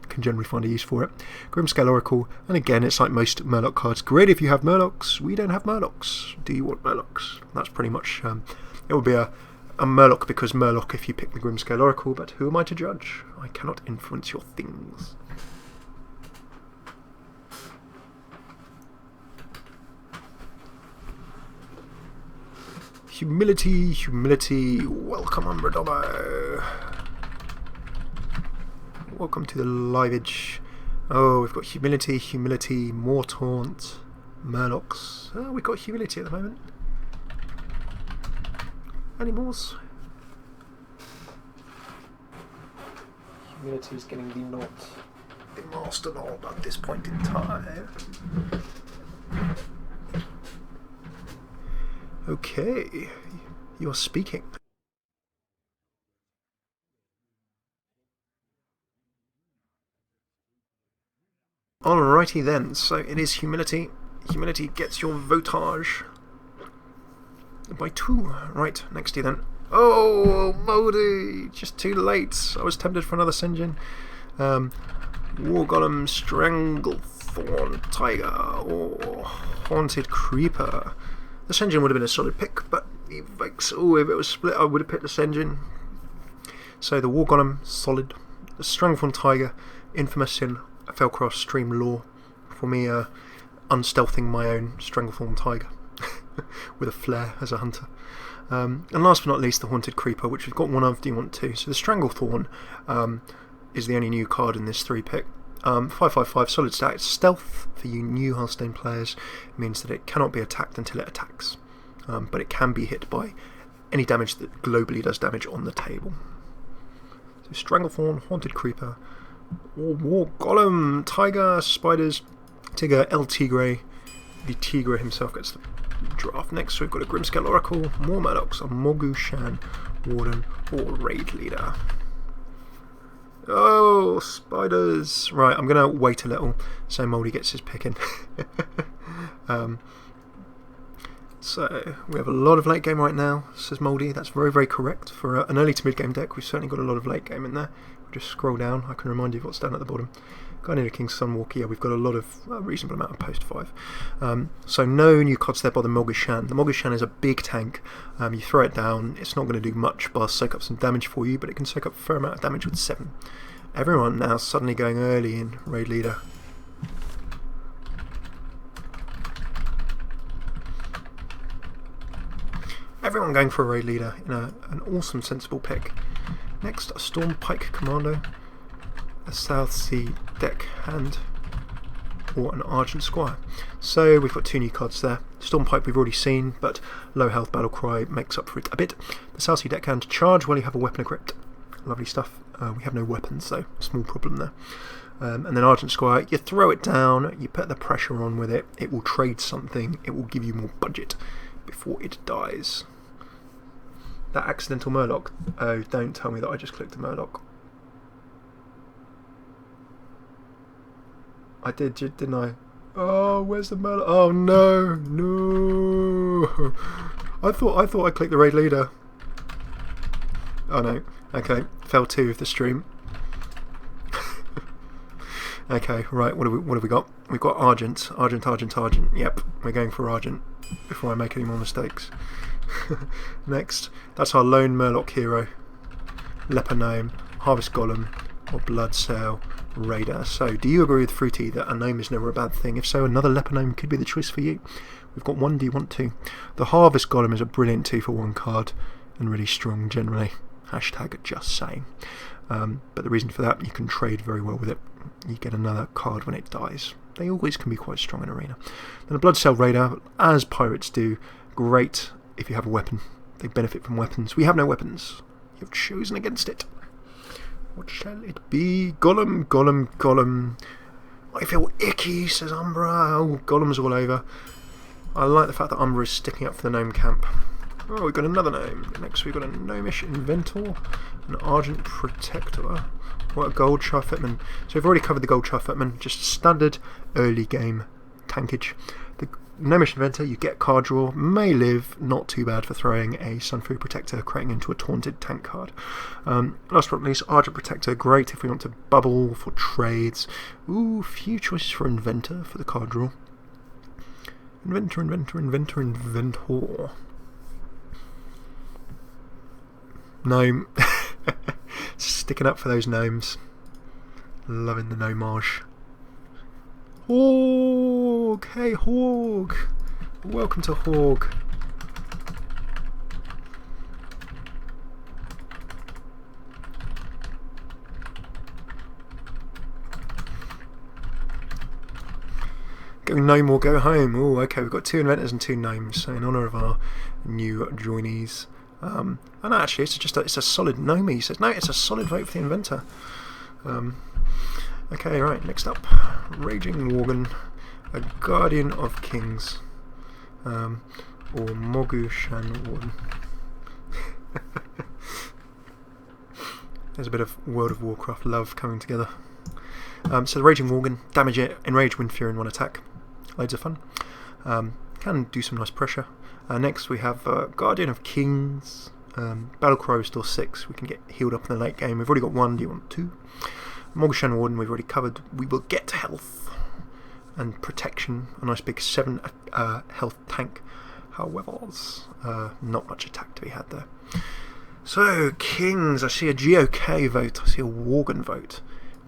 can generally find a use for it. Grimscale Oracle, and again it's like most Murloc cards. Great if you have Murlocs. We don't have Murlocs. Do you want Murlocs? That's pretty much it would be a Murloc because Murloc if you pick the Grimscale Oracle, but who am I to judge? I cannot influence your things. Humility, welcome Umbradomo. Welcome to the liveage. Oh, we've got Humility, more Taunt, Murlocs. Oh, we've got Humility at the moment. Any mores? Humility is getting the master nod at this point in time. Okay, you're speaking. Alrighty then, so it is Humility. Humility gets your votage by 2. Right, next to you then. Oh, Modi! Just too late. I was tempted for another Senjin. War Golem, Strangle Thorn Tiger or Haunted Creeper. The Sen'jin would have been a solid pick, but if it was split, I would have picked the Sen'jin. So the War Golem, solid. The Stranglethorn Tiger, infamous in FailCraft stream lore. For me, unstealthing my own Stranglethorn Tiger with a flare as a hunter. And last but not least, the Haunted Creeper, which we've got one of. Do you want two? So the Stranglethorn is the only new card in this 3-pick. 5/5/5 solid stat. Stealth for you new Hearthstone players means that it cannot be attacked until it attacks, but it can be hit by any damage that globally does damage on the table. So Stranglethorn, Haunted Creeper, War Golem, Tiger, Spiders, Tigger, El Tigre. The Tigre himself gets the draft. Next we've got a Grimscale Oracle, more Murlocs, a Mogu Shan, Warden, or Raid Leader. Oh, spiders! Right, I'm going to wait a little so Moldy gets his pick in. So, we have a lot of late game right now, says Moldy. That's very, very correct. For an early to mid game deck, we've certainly got a lot of late game in there. We'll just scroll down, I can remind you of what's down at the bottom. Guardian of King's Sunwalker, yeah, we've got a reasonable amount of post 5. So no new cards there by the Mogu Shan. The Mogu Shan is a big tank. You throw it down, it's not going to do much but soak up some damage for you, but it can soak up a fair amount of damage with 7. Everyone now suddenly going early in Raid Leader. Everyone going for a Raid Leader in an awesome sensible pick. Next, a Storm Pike Commando, a South Sea Deckhand, or an Argent Squire. So we've got 2 new cards there. Storm Pike we've already seen, but low health battle cry makes up for it a bit. The South Sea Deckhand, charge while you have a weapon equipped. Lovely stuff. We have no weapons, so small problem there. And then Argent Squire, you throw it down, you put the pressure on with it, it will trade something, it will give you more budget before it dies. That accidental Murloc. Oh, don't tell me that I just clicked a Murloc. I did, didn't I? Oh, where's the Murloc? Oh no, no! I thought I clicked the Raid Leader. Oh no. Okay, fell 2 of the stream. Okay, right. What have we got? We've got Argent. Yep, we're going for Argent before I make any more mistakes. Next, that's our lone Murloc hero, Leper Gnome, Harvest Golem, or Blood Sail Raider. So, do you agree with Fruity that a gnome is never a bad thing? If so, another Leper Gnome could be the choice for you. We've got one. Do you want to? The Harvest Golem is a brilliant 2-for-1 card and really strong generally. Hashtag just saying. But the reason for that, you can trade very well with it. You get another card when it dies. They always can be quite strong in Arena. Then a Blood Sail Raider, as pirates do, great if you have a weapon. They benefit from weapons. We have no weapons. You've chosen against it. What shall it be? Golem. I feel icky, says Umbra. Oh, Golem's all over. I like the fact that Umbra is sticking up for the gnome camp. Oh, we've got another gnome. Next we've got a Gnomish Inventor, an Argent Protector, what a Gold Charfetman. So we've already covered the Gold Charfetman, just standard early game tankage. The Gnomish Inventor, you get card draw, may live, not too bad for throwing a Sunfury Protector, creating into a taunted tank card. Last but not least, Argent Protector, great if we want to bubble for trades. Ooh, few choices for Inventor for the card draw. Inventor. Gnome. Sticking up for those gnomes. Loving the gnomage. Hog! Hey, Hog! Welcome to Hog. Go gnome or go home. Oh, okay, we've got 2 inventors and 2 gnomes, so in honour of our new joinees. And actually, it's a solid gnome. He says, no, it's a solid vote for the inventor. Okay, right, next up, Raging Worgen, a Guardian of Kings, or Mogu Shan Warden. There's a bit of World of Warcraft love coming together. So the Raging Worgen, damage it, enrage, win fear in 1 attack. Loads of fun. Can do some nice pressure. Next we have Guardian of Kings, Battlecry restore 6, we can get healed up in the late game. We've already got 1, do you want 2? Mogu Shan Warden we've already covered, we will get health. and protection. A nice big 7 health tank. However, not much attack to be had there. So, Kings, I see a GOK vote, I see a Worgen vote.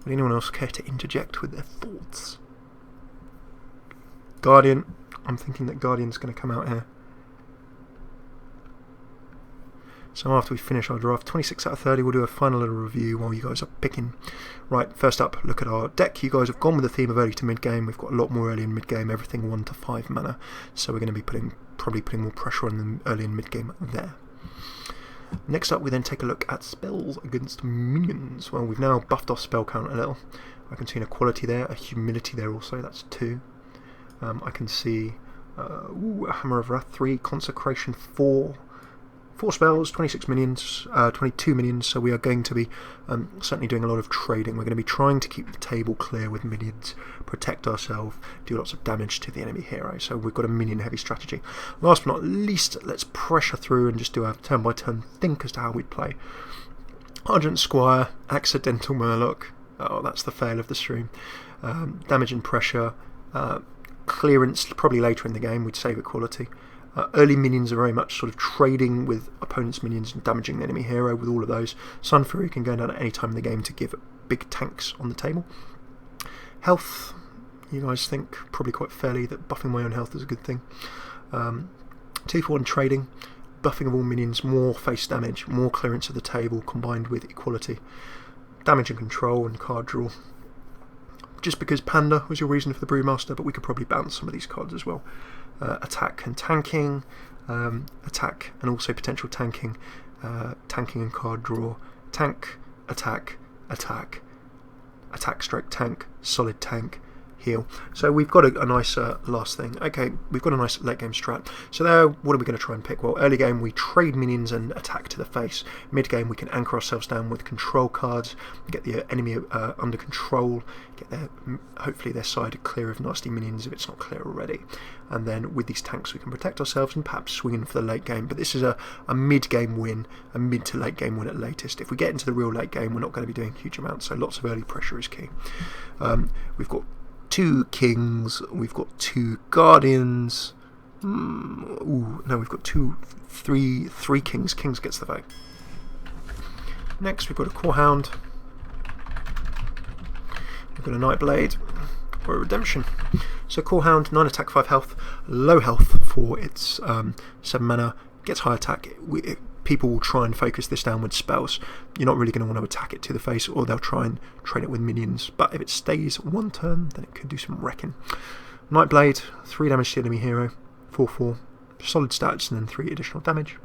Would anyone else care to interject with their thoughts? Guardian, I'm thinking that Guardian's going to come out here. So after we finish our draft, 26 out of 30, we'll do a final little review while you guys are picking. Right, first up, look at our deck. You guys have gone with the theme of early to mid-game. We've got a lot more early and mid-game, everything 1 to 5 mana. So we're going to be probably putting more pressure on them early and mid-game there. Next up, we then take a look at spells against minions. Well, we've now buffed our spell count a little. I can see an equality there, a humility there also, that's 2. I can see a Hammer of Wrath 3, Consecration 4. 4 spells, 26 minions, 22 minions, so we are going to be certainly doing a lot of trading. We're going to be trying to keep the table clear with minions, protect ourselves, do lots of damage to the enemy hero, so we've got a minion heavy strategy. Last but not least, let's pressure through and just do a turn by turn think as to how we'd play. Argent Squire, Accidental Murloc, oh that's the fail of the stream, damage and pressure, clearance probably later in the game, we'd save equality. Early minions are very much sort of trading with opponents' minions and damaging the enemy hero with all of those. Sun Fury can go down at any time in the game to give big tanks on the table. Health, you guys think probably quite fairly that buffing my own health is a good thing. 2 for 1 trading, buffing of all minions, more face damage, more clearance of the table combined with equality. Damage and control and card draw. Just because Panda was your reason for the Brewmaster, but we could probably bounce some of these cards as well. Attack and tanking, attack and also potential tanking, tanking and card draw, tank, attack, attack, attack stroke tank, solid tank, heal. So we've got a nice last thing. Okay, we've got a nice late game strat. So there, what are we going to try and pick? Well, early game we trade minions and attack to the face. Mid game we can anchor ourselves down with control cards, get the enemy under control, get hopefully their side clear of nasty minions if it's not clear already. And then with these tanks we can protect ourselves and perhaps swing in for the late game. But this is a mid game win, a mid to late game win at latest. If we get into the real late game, we're not going to be doing huge amounts, so lots of early pressure is key. We've got 2 kings, we've got 2 guardians. No, we've got 3 kings. Kings gets the vote. Next, we've got a core hound. We've got a Nightblade or a redemption. So core hound, 9 attack, 5 health, low health for its 7 mana, gets high attack. People will try and focus this down with spells. You're not really going to want to attack it to the face, or they'll try and train it with minions. But if it stays 1 turn, then it could do some wrecking. Nightblade, 3 damage to the enemy hero, 4/4, solid stats, and then 3 additional damage.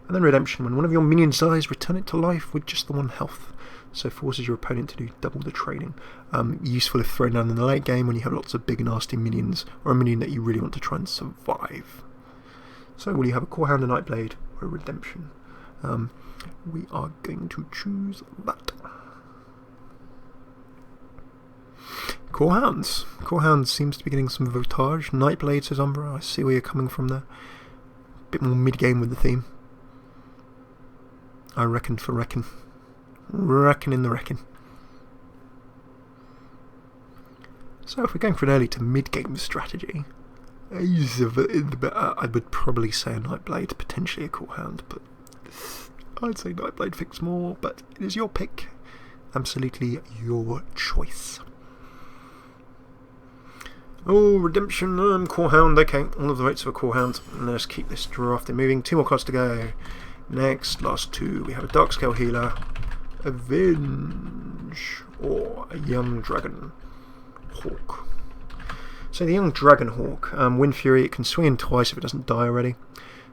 And then redemption, when one of your minions dies, return it to life with just the 1 health. So forces your opponent to do double the trading. Useful if thrown down in the late game when you have lots of big nasty minions, or a minion that you really want to try and survive. So will you have a core hound, a Nightblade, or a redemption? We are going to choose that. Core hounds. Core hounds seems to be getting some votage. Nightblade, says Umbra. I see where you're coming from there. Bit more mid-game with the theme. I reckon for reckon. Reckon in the reckon. So if we're going for an early to mid-game strategy, I would probably say a Nightblade, potentially a core hound, but I'd say Nightblade fits more, but it is your pick. Absolutely your choice. Oh, redemption, core hound, okay, all of the votes for core hound. Let's keep this draft moving. 2 more cards to go. Next, last 2, we have a Darkscale Healer, Avenge, or a Young Dragon Hawk. So the Young Dragon Hawk, Wind Fury, it can swing in twice if it doesn't die already.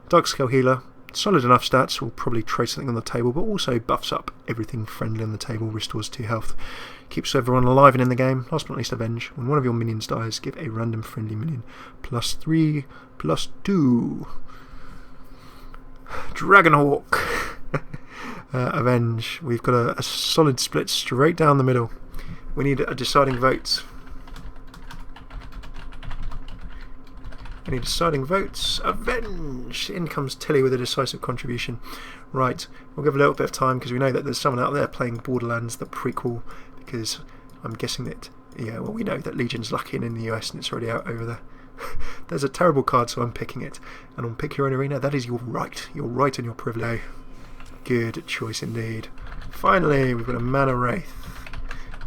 Darkscale Healer, solid enough stats, will probably trade something on the table, but also buffs up everything friendly on the table, restores 2 health, keeps everyone alive and in the game. Last but not least, Avenge. When one of your minions dies, give a random friendly minion +3, +2. Dragonhawk. Avenge. We've got a solid split straight down the middle. We need a deciding vote. Any deciding votes? Avenge! In comes Tilly with a decisive contribution. Right, we'll give a little bit of time because we know that there's someone out there playing Borderlands, the prequel, because I'm guessing that Yeah, well, we know that Legion's lucky and in the US and it's already out over there. There's a terrible card, so I'm picking it. And on Pick Your Own Arena, that is your right. Your right and your privilege. Good choice indeed. Finally, we've got a Mana Wraith.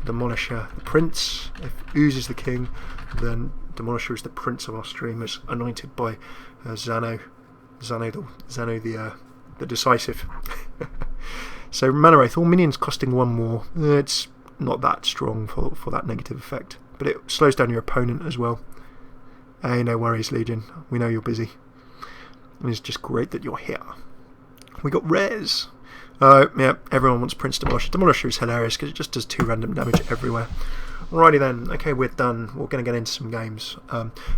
Demolisher. The Prince. If Ooze is the king, then Demolisher is the Prince of our streamers, anointed by Zano the Decisive. So Mana Wraith, all minions costing 1 more. It's not that strong for that negative effect, but it slows down your opponent as well. Hey, no worries, Legion. We know you're busy. And it's just great that you're here. We got rares. Yeah, everyone wants Prince Demolisher. Demolisher is hilarious because it just does 2 random damage everywhere. Alrighty then, okay, we're done. We're going to get into some games.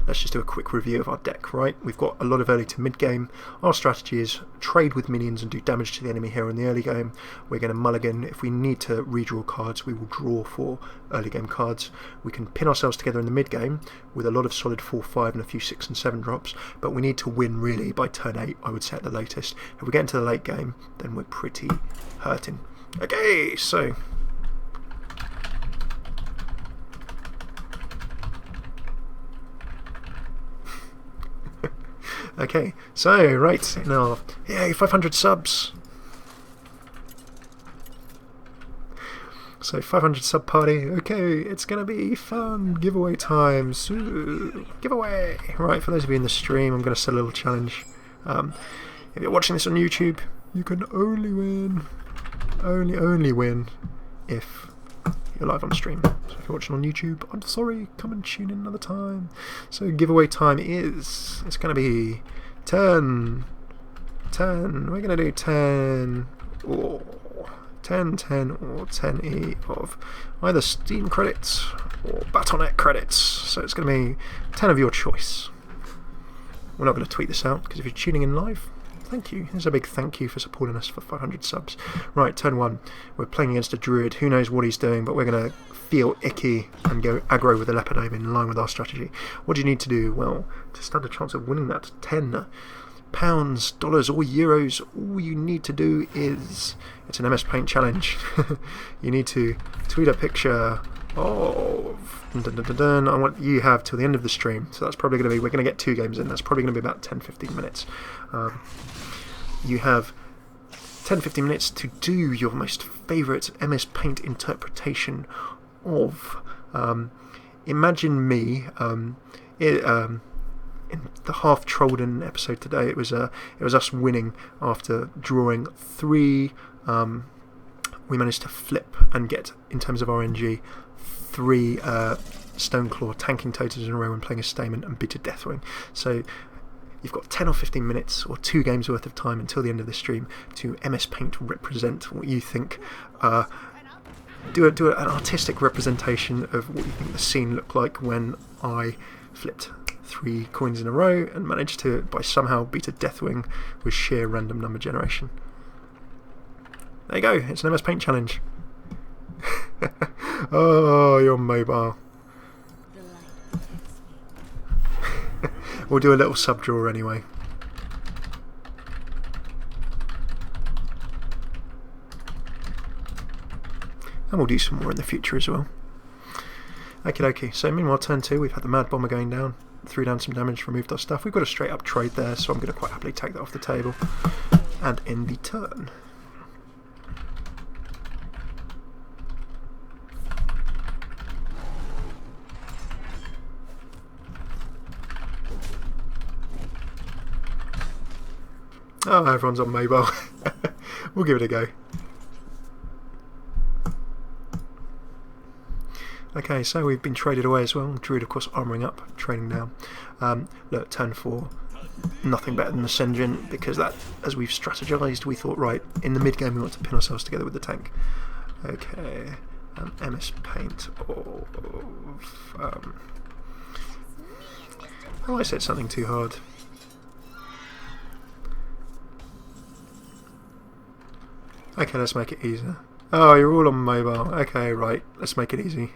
Let's just do a quick review of our deck, right? We've got a lot of early to mid game. Our strategy is trade with minions and do damage to the enemy here in the early game. We're going to mulligan. If we need to redraw cards, we will draw for early game cards. We can pin ourselves together in the mid game with a lot of solid 4-5 and a few 6 and 7 drops, but we need to win really by turn 8, I would say at the latest. If we get into the late game, then we're pretty hurting. Okay, so okay, so right now, yay, 500 subs. So 500 sub party. Okay, it's gonna be fun. Giveaway time. So, giveaway. Right, for those of you in the stream, I'm gonna set a little challenge. If you're watching this on YouTube, you can only win, only win if you're live on stream. So if you're watching on YouTube, I'm sorry, come and tune in another time. So giveaway time is, it's going to be 10, we're going to do 10 or 10 or 10e of either Steam credits or Battle.net credits. So it's going to be 10 of your choice. We're not going to tweet this out because if you're tuning in live, thank you. Here's a big thank you for supporting us for 500 subs. Right, turn 1. We're playing against a druid. Who knows what he's doing, but we're going to feel icky and go aggro with the leopard aim in line with our strategy. What do you need to do? Well, to stand a chance of winning that £10, dollars or euros, all you need to do is, it's an MS Paint challenge. You need to tweet a picture of I want you have till the end of the stream, so that's probably going to be, we're going to get 2 games in, that's probably going to be about 10-15 minutes. You have 10-15 minutes to do your most favourite MS Paint interpretation of imagine me in the Half Trollden episode today. It was us winning after drawing 3. We managed to flip and get, in terms of RNG, 3 Stoneclaw tanking totals in a row when playing a Stamen and beat a Deathwing. So you've got 10 or 15 minutes or 2 games worth of time until the end of the stream to MS Paint represent what you think. Do an artistic representation of what you think the scene looked like when I flipped 3 coins in a row and managed to, by somehow, beat a Deathwing with sheer random number generation. There you go, it's an MS Paint challenge. Oh, you're mobile. We'll do a little sub draw anyway. And we'll do some more in the future as well. Okie dokie. So meanwhile, turn 2, we've had the Mad Bomber going down. Threw down some damage, removed our stuff. We've got a straight up trade there, so I'm going to quite happily take that off the table. And end the turn. Oh, everyone's on mobile. We'll give it a go. Okay, so we've been traded away as well. Druid, of course, armouring up, trading down. Look, turn 4, nothing better than the Sen'jin, because that, as we've strategised, we thought, right, in the mid-game we want to pin ourselves together with the tank. Okay, MS Paint of... oh, I said something too hard. Okay, let's make it easier. Oh, you're all on mobile. Okay, right. Let's make it easy.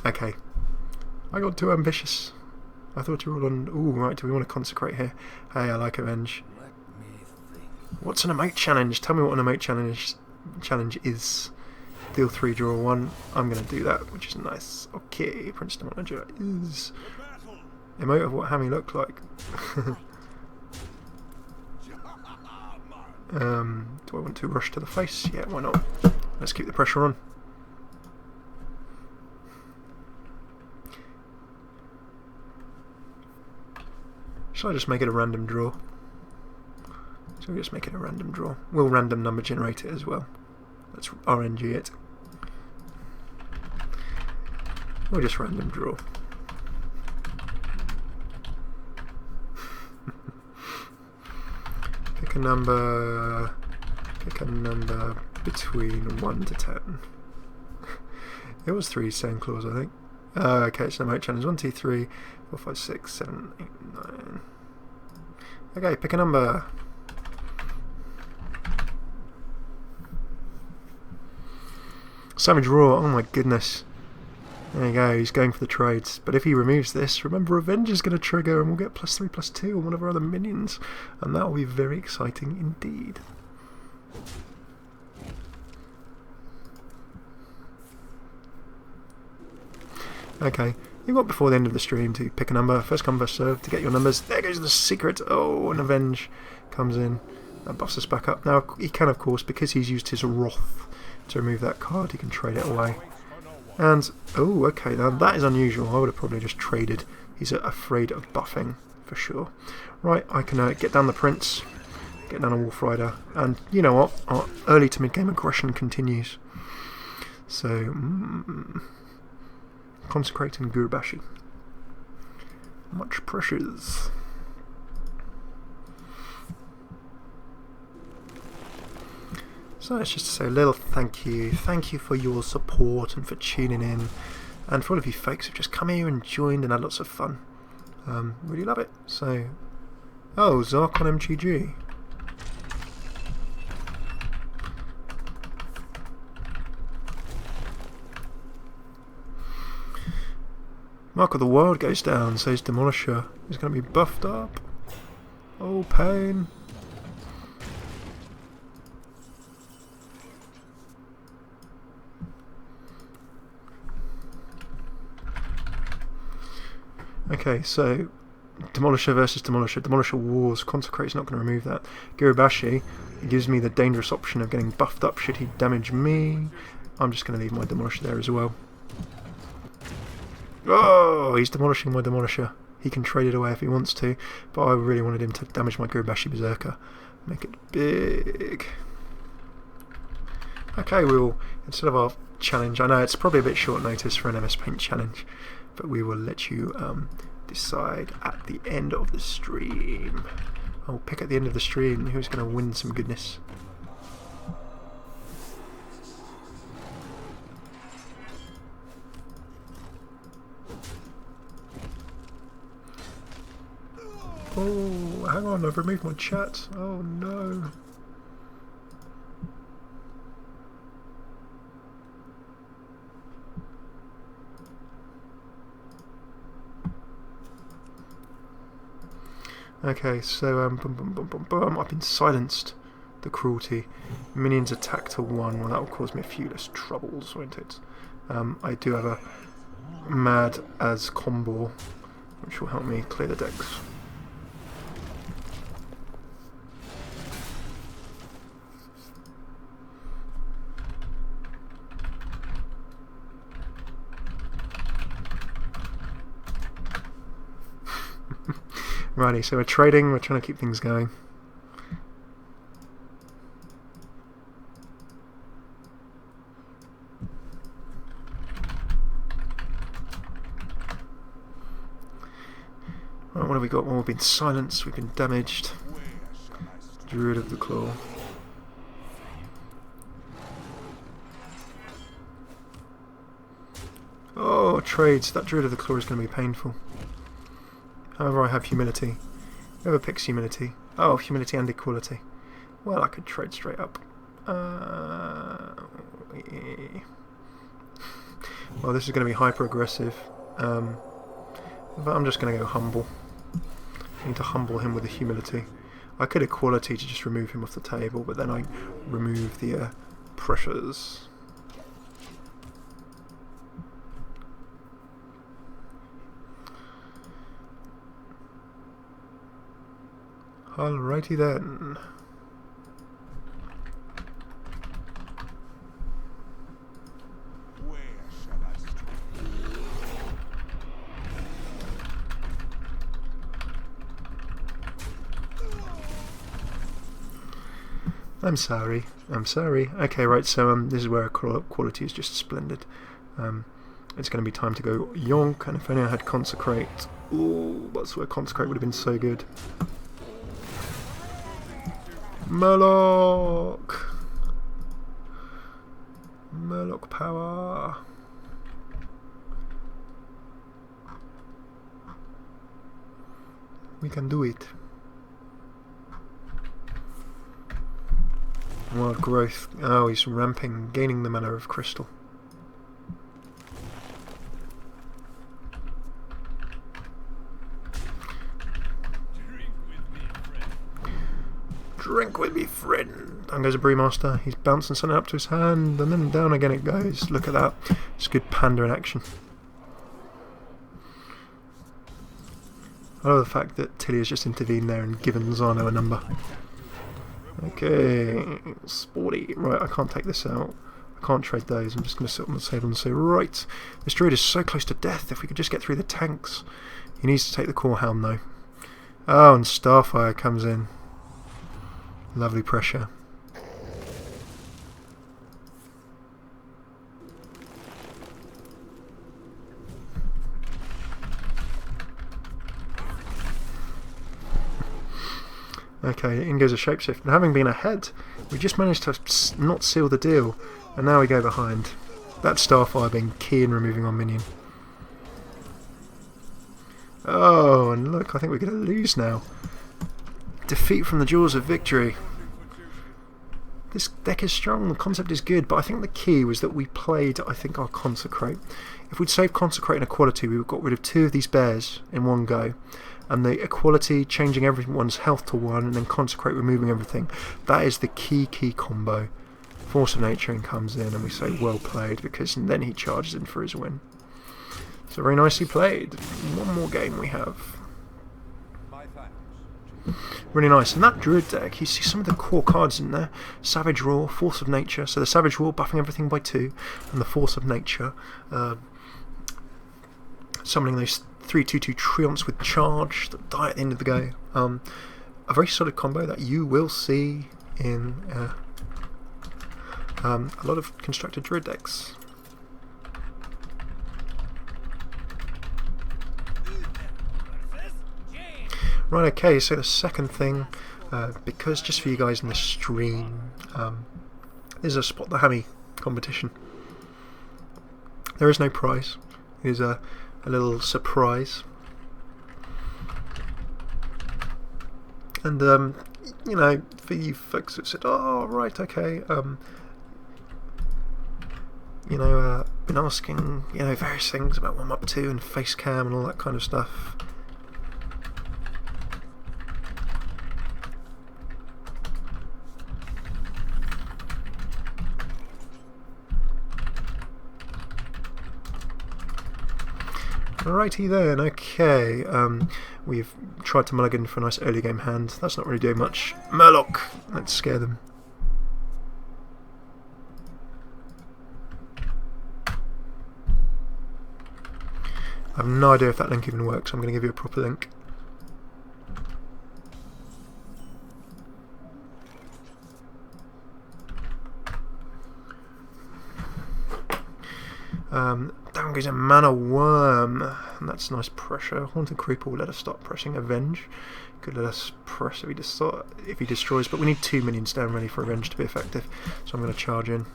Okay. I got too ambitious. I thought you were all on... Ooh, right, do we want to consecrate here? Hey, I like avenge. What's an emote challenge? Tell me what an emote challenge is. Deal 3, draw 1. I'm going to do that, which is nice. Okay, Prince Manager is... Emote of what Hammy looked like. Do I want to rush to the face? Yeah, why not? Let's keep the pressure on. Shall I just make it a random draw? So we just make it a random draw. We'll random number generate it as well. Let's RNG it. We'll just random draw. Pick a number between 1 to 10. It was 3 sand claws, I think. Okay, so emote challenge 1, 2, 3, 4, 5, 6, 7, 8, 9. Okay, pick a number. Savage Roar, oh my goodness. There you go, he's going for the trades. But if he removes this, remember Avenge is going to trigger and we'll get +3/+2 on one of our other minions. And that will be very exciting indeed. Okay, you've got before the end of the stream to pick a number. First come, first serve to get your numbers. There goes the secret. Oh, an Avenge comes in. That buffs us back up. Now, he can, of course, because he's used his Wrath to remove that card, he can trade it away. And, oh, okay, now that is unusual. I would have probably just traded. He's afraid of buffing, for sure. Right, I can get down the Prince, get down a Wolf Rider, and you know what? Our early to mid-game aggression continues. So, consecrating Gurubashi. Much pressures. So it's just to say a little thank you. Thank you for your support and for tuning in. And for all of you folks who've just come here and joined and had lots of fun. Really love it. So, oh, Zark on MTG. Mark of the World goes down, says Demolisher. He's going to be buffed up. Oh, pain. Okay, so Demolisher versus Demolisher. Demolisher Wars. Consecrate's not going to remove that. Gurubashi gives me the dangerous option of getting buffed up should he damage me. I'm just going to leave my Demolisher there as well. Oh, he's demolishing my Demolisher. He can trade it away if he wants to, but I really wanted him to damage my Gurubashi Berserker. Make it big. Okay, we'll, instead of our challenge, I know it's probably a bit short notice for an MS Paint challenge, but we will let you decide at the end of the stream. I'll pick at the end of the stream who's going to win some goodness. Oh, hang on, I've removed my chat. Oh no. Okay, so boom, boom, boom, boom, boom. I've been silenced. The cruelty. Minions attack to 1. Well, that will cause me a few less troubles, won't it? I do have a Mad as combo, which will help me clear the decks. Righty, so we're trading, we're trying to keep things going. Right, what have we got? Well, we've been silenced, we've been damaged. Druid of the Claw. Oh, trades. That Druid of the Claw is going to be painful. However, I have humility. Whoever picks humility. Oh, humility and equality. Well, I could trade straight up. Well, this is going to be hyper aggressive. But I'm just going to go humble. I need to humble him with the humility. I could equality to just remove him off the table, but then I remove the pressures. Alrighty then. I'm sorry. I'm sorry. Okay, right, so this is where quality is just splendid. It's going to be time to go yonk, and if only I had consecrate. Ooh, that's where consecrate would have been so good. Murloc! Murloc power! We can do it. Wild growth. Oh, he's ramping, gaining the mana of crystal. Drink with me, friend. Down goes a Brewmaster. He's bouncing something up to his hand, and then down again it goes. Look at that. It's good panda in action. I love the fact that Tilly has just intervened there and given Zano a number. Okay, sporty. Right, I can't take this out. I can't trade those. I'm just going to sit on the table and say, right, this druid is so close to death. If we could just get through the tanks. He needs to take the core helm though. Oh, and Starfire comes in. Lovely pressure. Okay, in goes a shapeshift. And having been ahead, we just managed to not seal the deal. And now we go behind. That Starfire being key in removing our minion. Oh, and look, I think we're going to lose now. Defeat from the jaws of victory. This deck is strong, the concept is good, but I think the key was that we played, I think, our Consecrate. If we'd saved Consecrate and Equality, we would have got rid of 2 of these bears in one go. And the Equality changing everyone's health to 1, and then Consecrate removing everything. That is the key combo. Force of Nature comes in, and we say, well played, because then he charges in for his win. So very nicely played. One more game we have. Really nice. And that Druid deck, you see some of the core cards in there. Savage Roar, Force of Nature. So the Savage Roar buffing everything by 2, and the Force of Nature summoning those 3/2/2 Treants with charge that die at the end of the go. A very solid combo that you will see in a lot of constructed Druid decks. Right, okay, so the second thing, because just for you guys in the stream, is a Spot the Hammy competition. There is no prize. It is a little surprise. And, you know, for you folks that said, oh, right, okay, you know, been asking, you know, various things about what I'm up to and face cam and all that kind of stuff. Alrighty then, okay, we've tried to mulligan for a nice early game hand. That's not really doing much. Murloc! Let's scare them. I have no idea if that link even works, so I'm going to give you a proper link. Down goes a Mana Worm, and that's nice pressure. Haunted Creeper will let us start pressing Avenge. Could let us press if he destroys, but we need 2 minions down ready for Avenge to be effective, so I'm going to charge in.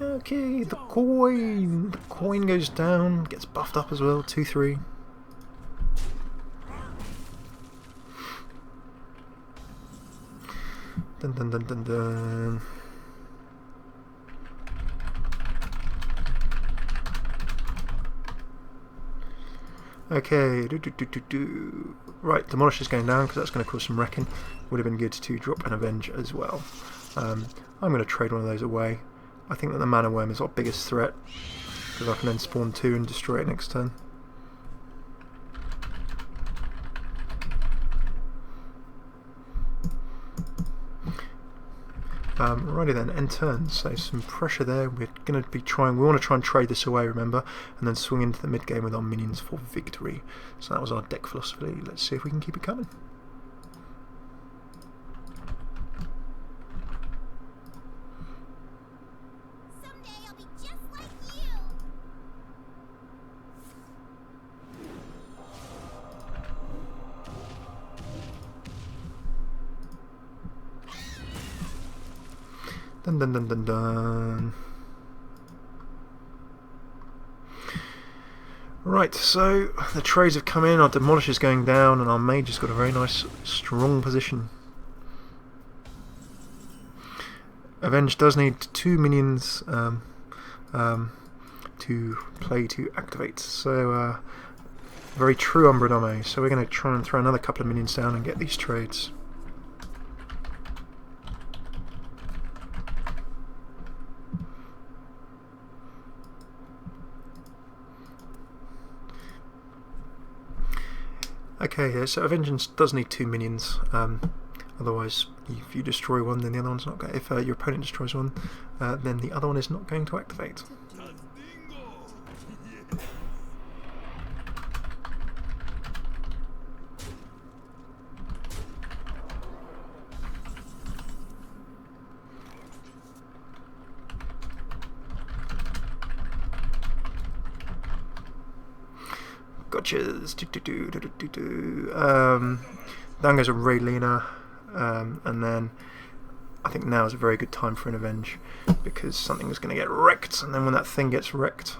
Okay, the coin! The coin goes down, gets buffed up as well, 2/3. Dun dun dun dun dun. Okay, right, Demolish is going down because that's going to cause some wrecking. Would have been good to drop an Avenge as well. I'm going to trade one of those away. I think that the Mana Worm is our biggest threat because I can then spawn 2 and destroy it next turn. Righty then, end turn, so some pressure there. We're going to be trying, we want to try and trade this away, remember, and then swing into the mid game with our minions for victory. So that was our deck philosophy. Let's see if we can keep it coming. Someday I'll be just like you. Dun dun dun dun dun. Right, so the trades have come in, our Demolish is going down, and our Mage has got a very nice, strong position. Avenge does need 2 minions to play to activate, so very true Umbradome. So we're going to try and throw another couple of minions down and get these trades. Okay, so Vengeance does need 2 minions. Otherwise, if you destroy one, then the other one's not going. If your opponent destroys one, then the other one is not going to activate. Gotchas. Down goes a Raylina, and then I think now is a very good time for an Avenge because something is going to get wrecked, and then when that thing gets wrecked,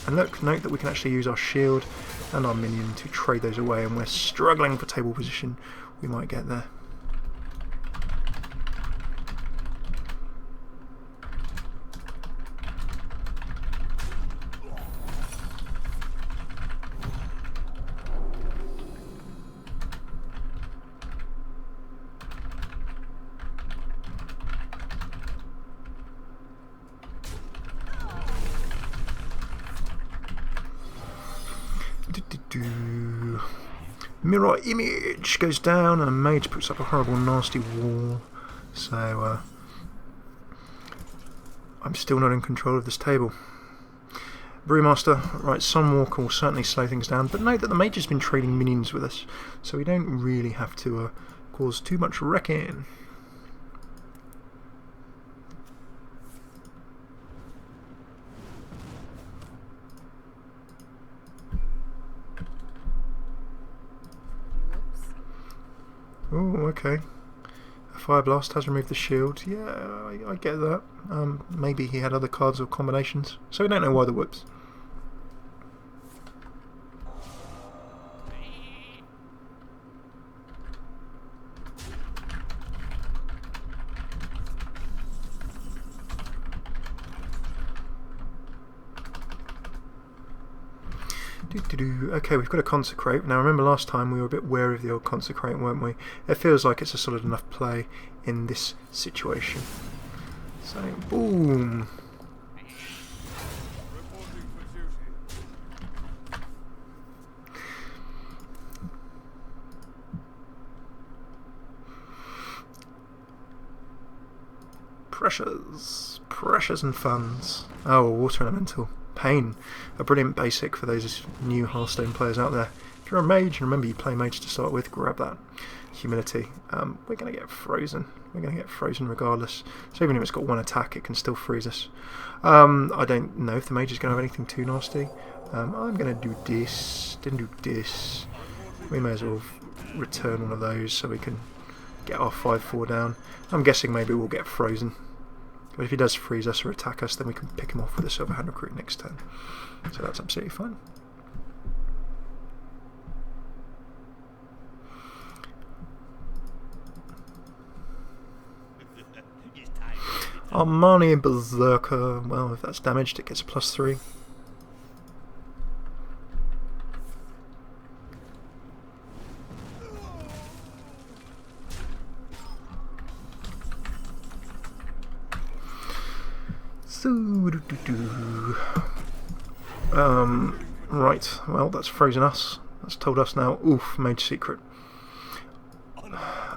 and look, note that we can actually use our shield and our minion to trade those away, and we're struggling for table position. We might get there. Mirror image goes down and a mage puts up a horrible nasty wall, so I'm still not in control of this table. Brewmaster, right, Sunwalker will certainly slow things down, but note that the mage has been trading minions with us, so we don't really have to cause too much wrecking. Oh, okay. A Fire Blast has removed the shield. Yeah, I get that. Maybe he had other cards or combinations. So we don't know why the whoops. Okay, we've got a Consecrate. Now remember last time we were a bit wary of the old Consecrate, weren't we? It feels like it's a solid enough play in this situation. So, boom! Pressures and funds. Oh, Water Elemental. Pain. A brilliant basic for those new Hearthstone players out there. If you're a mage, and remember you play mage to start with, grab that. Humility. We're going to get frozen. We're going to get frozen regardless. So even if it's got 1 attack, it can still freeze us. I don't know if the mage is going to have anything too nasty. I'm going to do this, then do this. We may as well return one of those so we can get our 5/4 down. I'm guessing maybe we'll get frozen. But if he does freeze us or attack us, then we can pick him off with a Silver Hand Recruit next turn. So that's absolutely fine. Armani Berserker. Well, if that's damaged, it gets a +3. Right, well, that's frozen us. That's told us now. Oof, mage secret.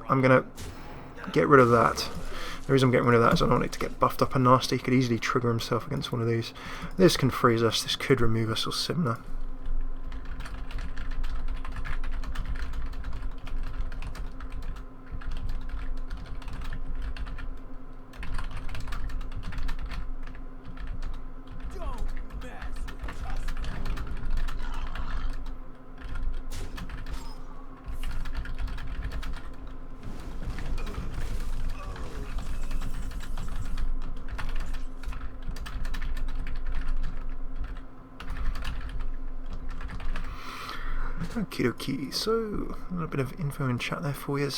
I'm gonna get rid of that. The reason I'm getting rid of that is I don't want it to get buffed up and nasty. He could easily trigger himself against one of these. This can freeze us, this could remove us or similar. Okie dokie, so a little bit of info in chat there for you.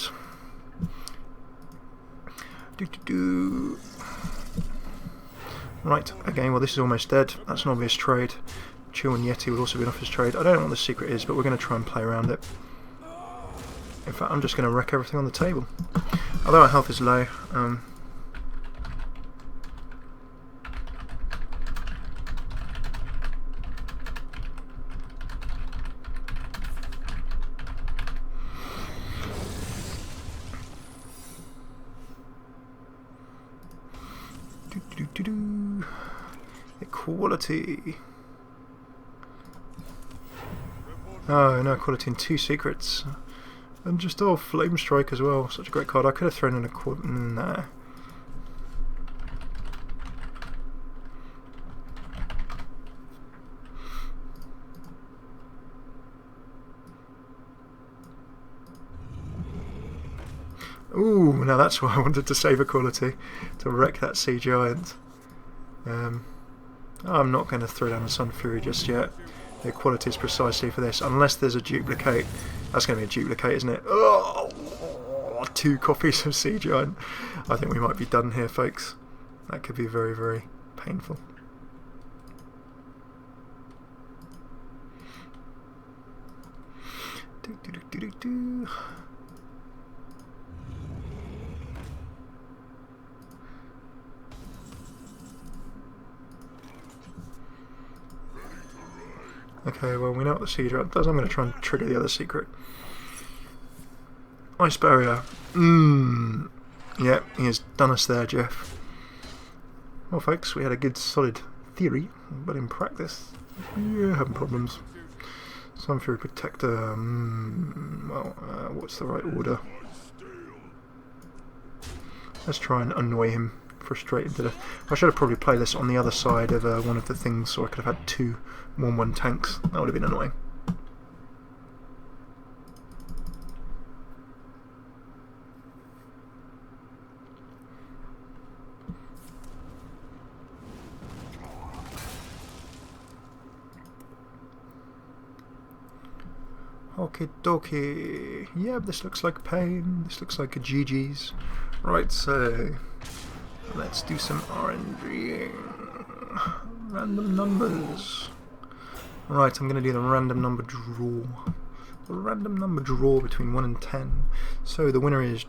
Right, again, well this is almost dead. That's an obvious trade. Chill and Yeti would also be an obvious trade. I don't know what the secret is, but we're going to try and play around it. In fact, I'm just going to wreck everything on the table. Although our health is low, equality. Oh, no equality in 2 secrets. And just Flame Strike as well. Such a great card. I could have thrown in a quad. Nah. Ooh, now that's why I wanted to save equality. To wreck that Sea Giant. I'm not going to throw down the Sun Fury just yet. The equality is precisely for this. Unless there's a duplicate. That's going to be a duplicate, isn't it? Oh, 2 copies of Sea Giant. I think we might be done here, folks. That could be very, very painful. Okay, well we know what the Sea Giant does. I'm going to try and trigger the other secret. Ice Barrier. Yep, he has done us there, Jeff. Well folks, we had a good solid theory, but in practice, we're having problems. Sun Fury Protector. What's the right order? Let's try and annoy him, frustrate him to death. I should have probably played this on the other side of one of the things, so I could have had 2 1-1 tanks. That would have been annoying. Okie dokie. Yep, this looks like pain. This looks like a GG's. Right, so let's do some RNGing. Random numbers. Right, I'm going to do the random number draw. The random number draw between 1 and 10. So the winner is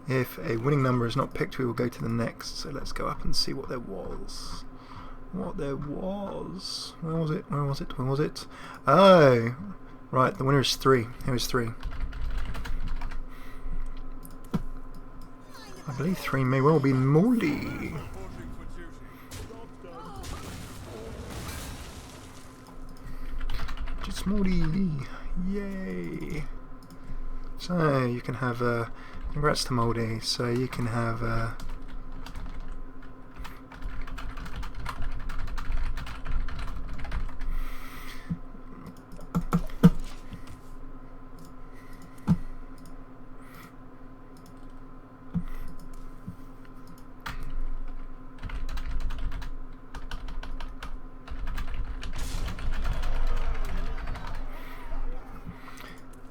If a winning number is not picked, we will go to the next. So let's go up and see what there was. What there was. Where was it? Where was it? Where was it? Oh! Right, the winner is 3. Who is 3? I believe 3 may well be Moldy. Just Moldy. Yay! So, you can have, congrats to Moldy. So, you can have,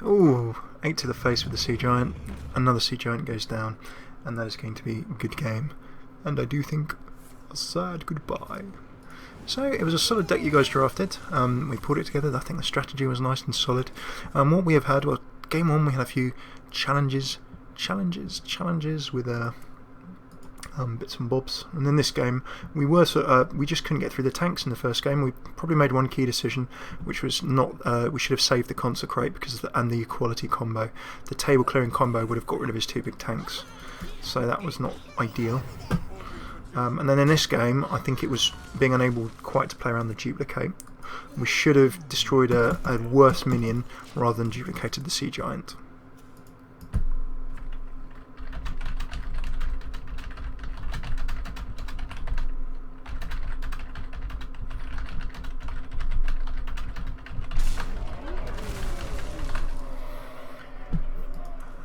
ooh, 8 to the face with the Sea Giant. Another Sea Giant goes down. and that is going to be a good game. And I do think a sad goodbye. So it was a solid deck you guys drafted. We pulled it together. I think the strategy was nice and solid. What we have had, well, game 1 we had a few challenges with bits and bobs, and then this game we just couldn't get through the tanks in the first game. We probably made one key decision, which was not we should have saved the consecrate because and the equality combo. The table clearing combo would have got rid of his 2 big tanks, so that was not ideal. And then in this game, I think it was being unable quite to play around the duplicate. We should have destroyed a worse minion rather than duplicated the Sea Giant.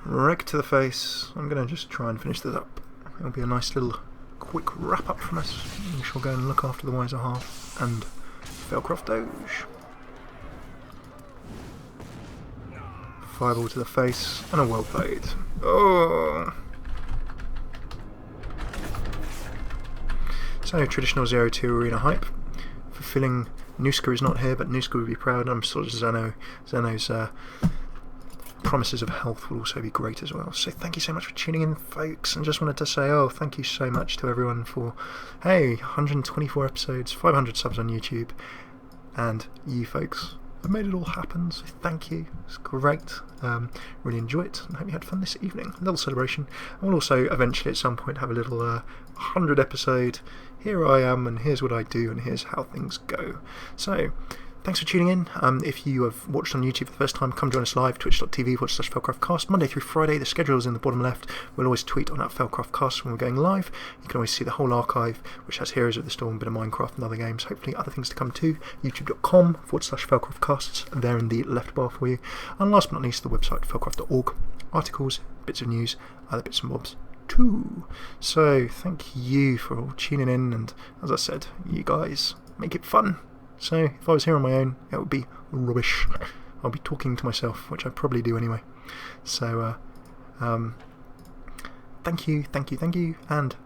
Wreck to the face. I'm going to just try and finish this up. It'll be a nice little quick wrap up from us. We shall go and look after the wiser half and FailCraft Doge. Fireball to the face and a well played. Oh! So traditional 0-2 arena hype. Fulfilling. Nuska is not here, but Nuska would be proud. I'm sure Zeno's promises of health will also be great as well. So thank you so much for tuning in, folks, and just wanted to say, thank you so much to everyone for 124 episodes, 500 subs on YouTube, and you folks have made it all happen, so thank you. It's great. Really enjoy it, and hope you had fun this evening. A little celebration. I will also eventually at some point have a little 100 episode, here I am and here's what I do and here's how things go. So thanks for tuning in. If you have watched on YouTube for the first time, come join us live, twitch.tv/FailCraft Cast, Monday through Friday. The schedule is in the bottom left. We'll always tweet on that FailCraft Cast when we're going live. You can always see the whole archive, which has Heroes of the Storm, a bit of Minecraft and other games. Hopefully other things to come too. youtube.com/FailCraft Casts, there in the left bar for you. And last but not least, the website, failcraft.org. Articles, bits of news, other bits and bobs too. So thank you for all tuning in, and as I said, you guys make it fun. So if I was here on my own, it would be rubbish. I'll be talking to myself, which I probably do anyway. So thank you, and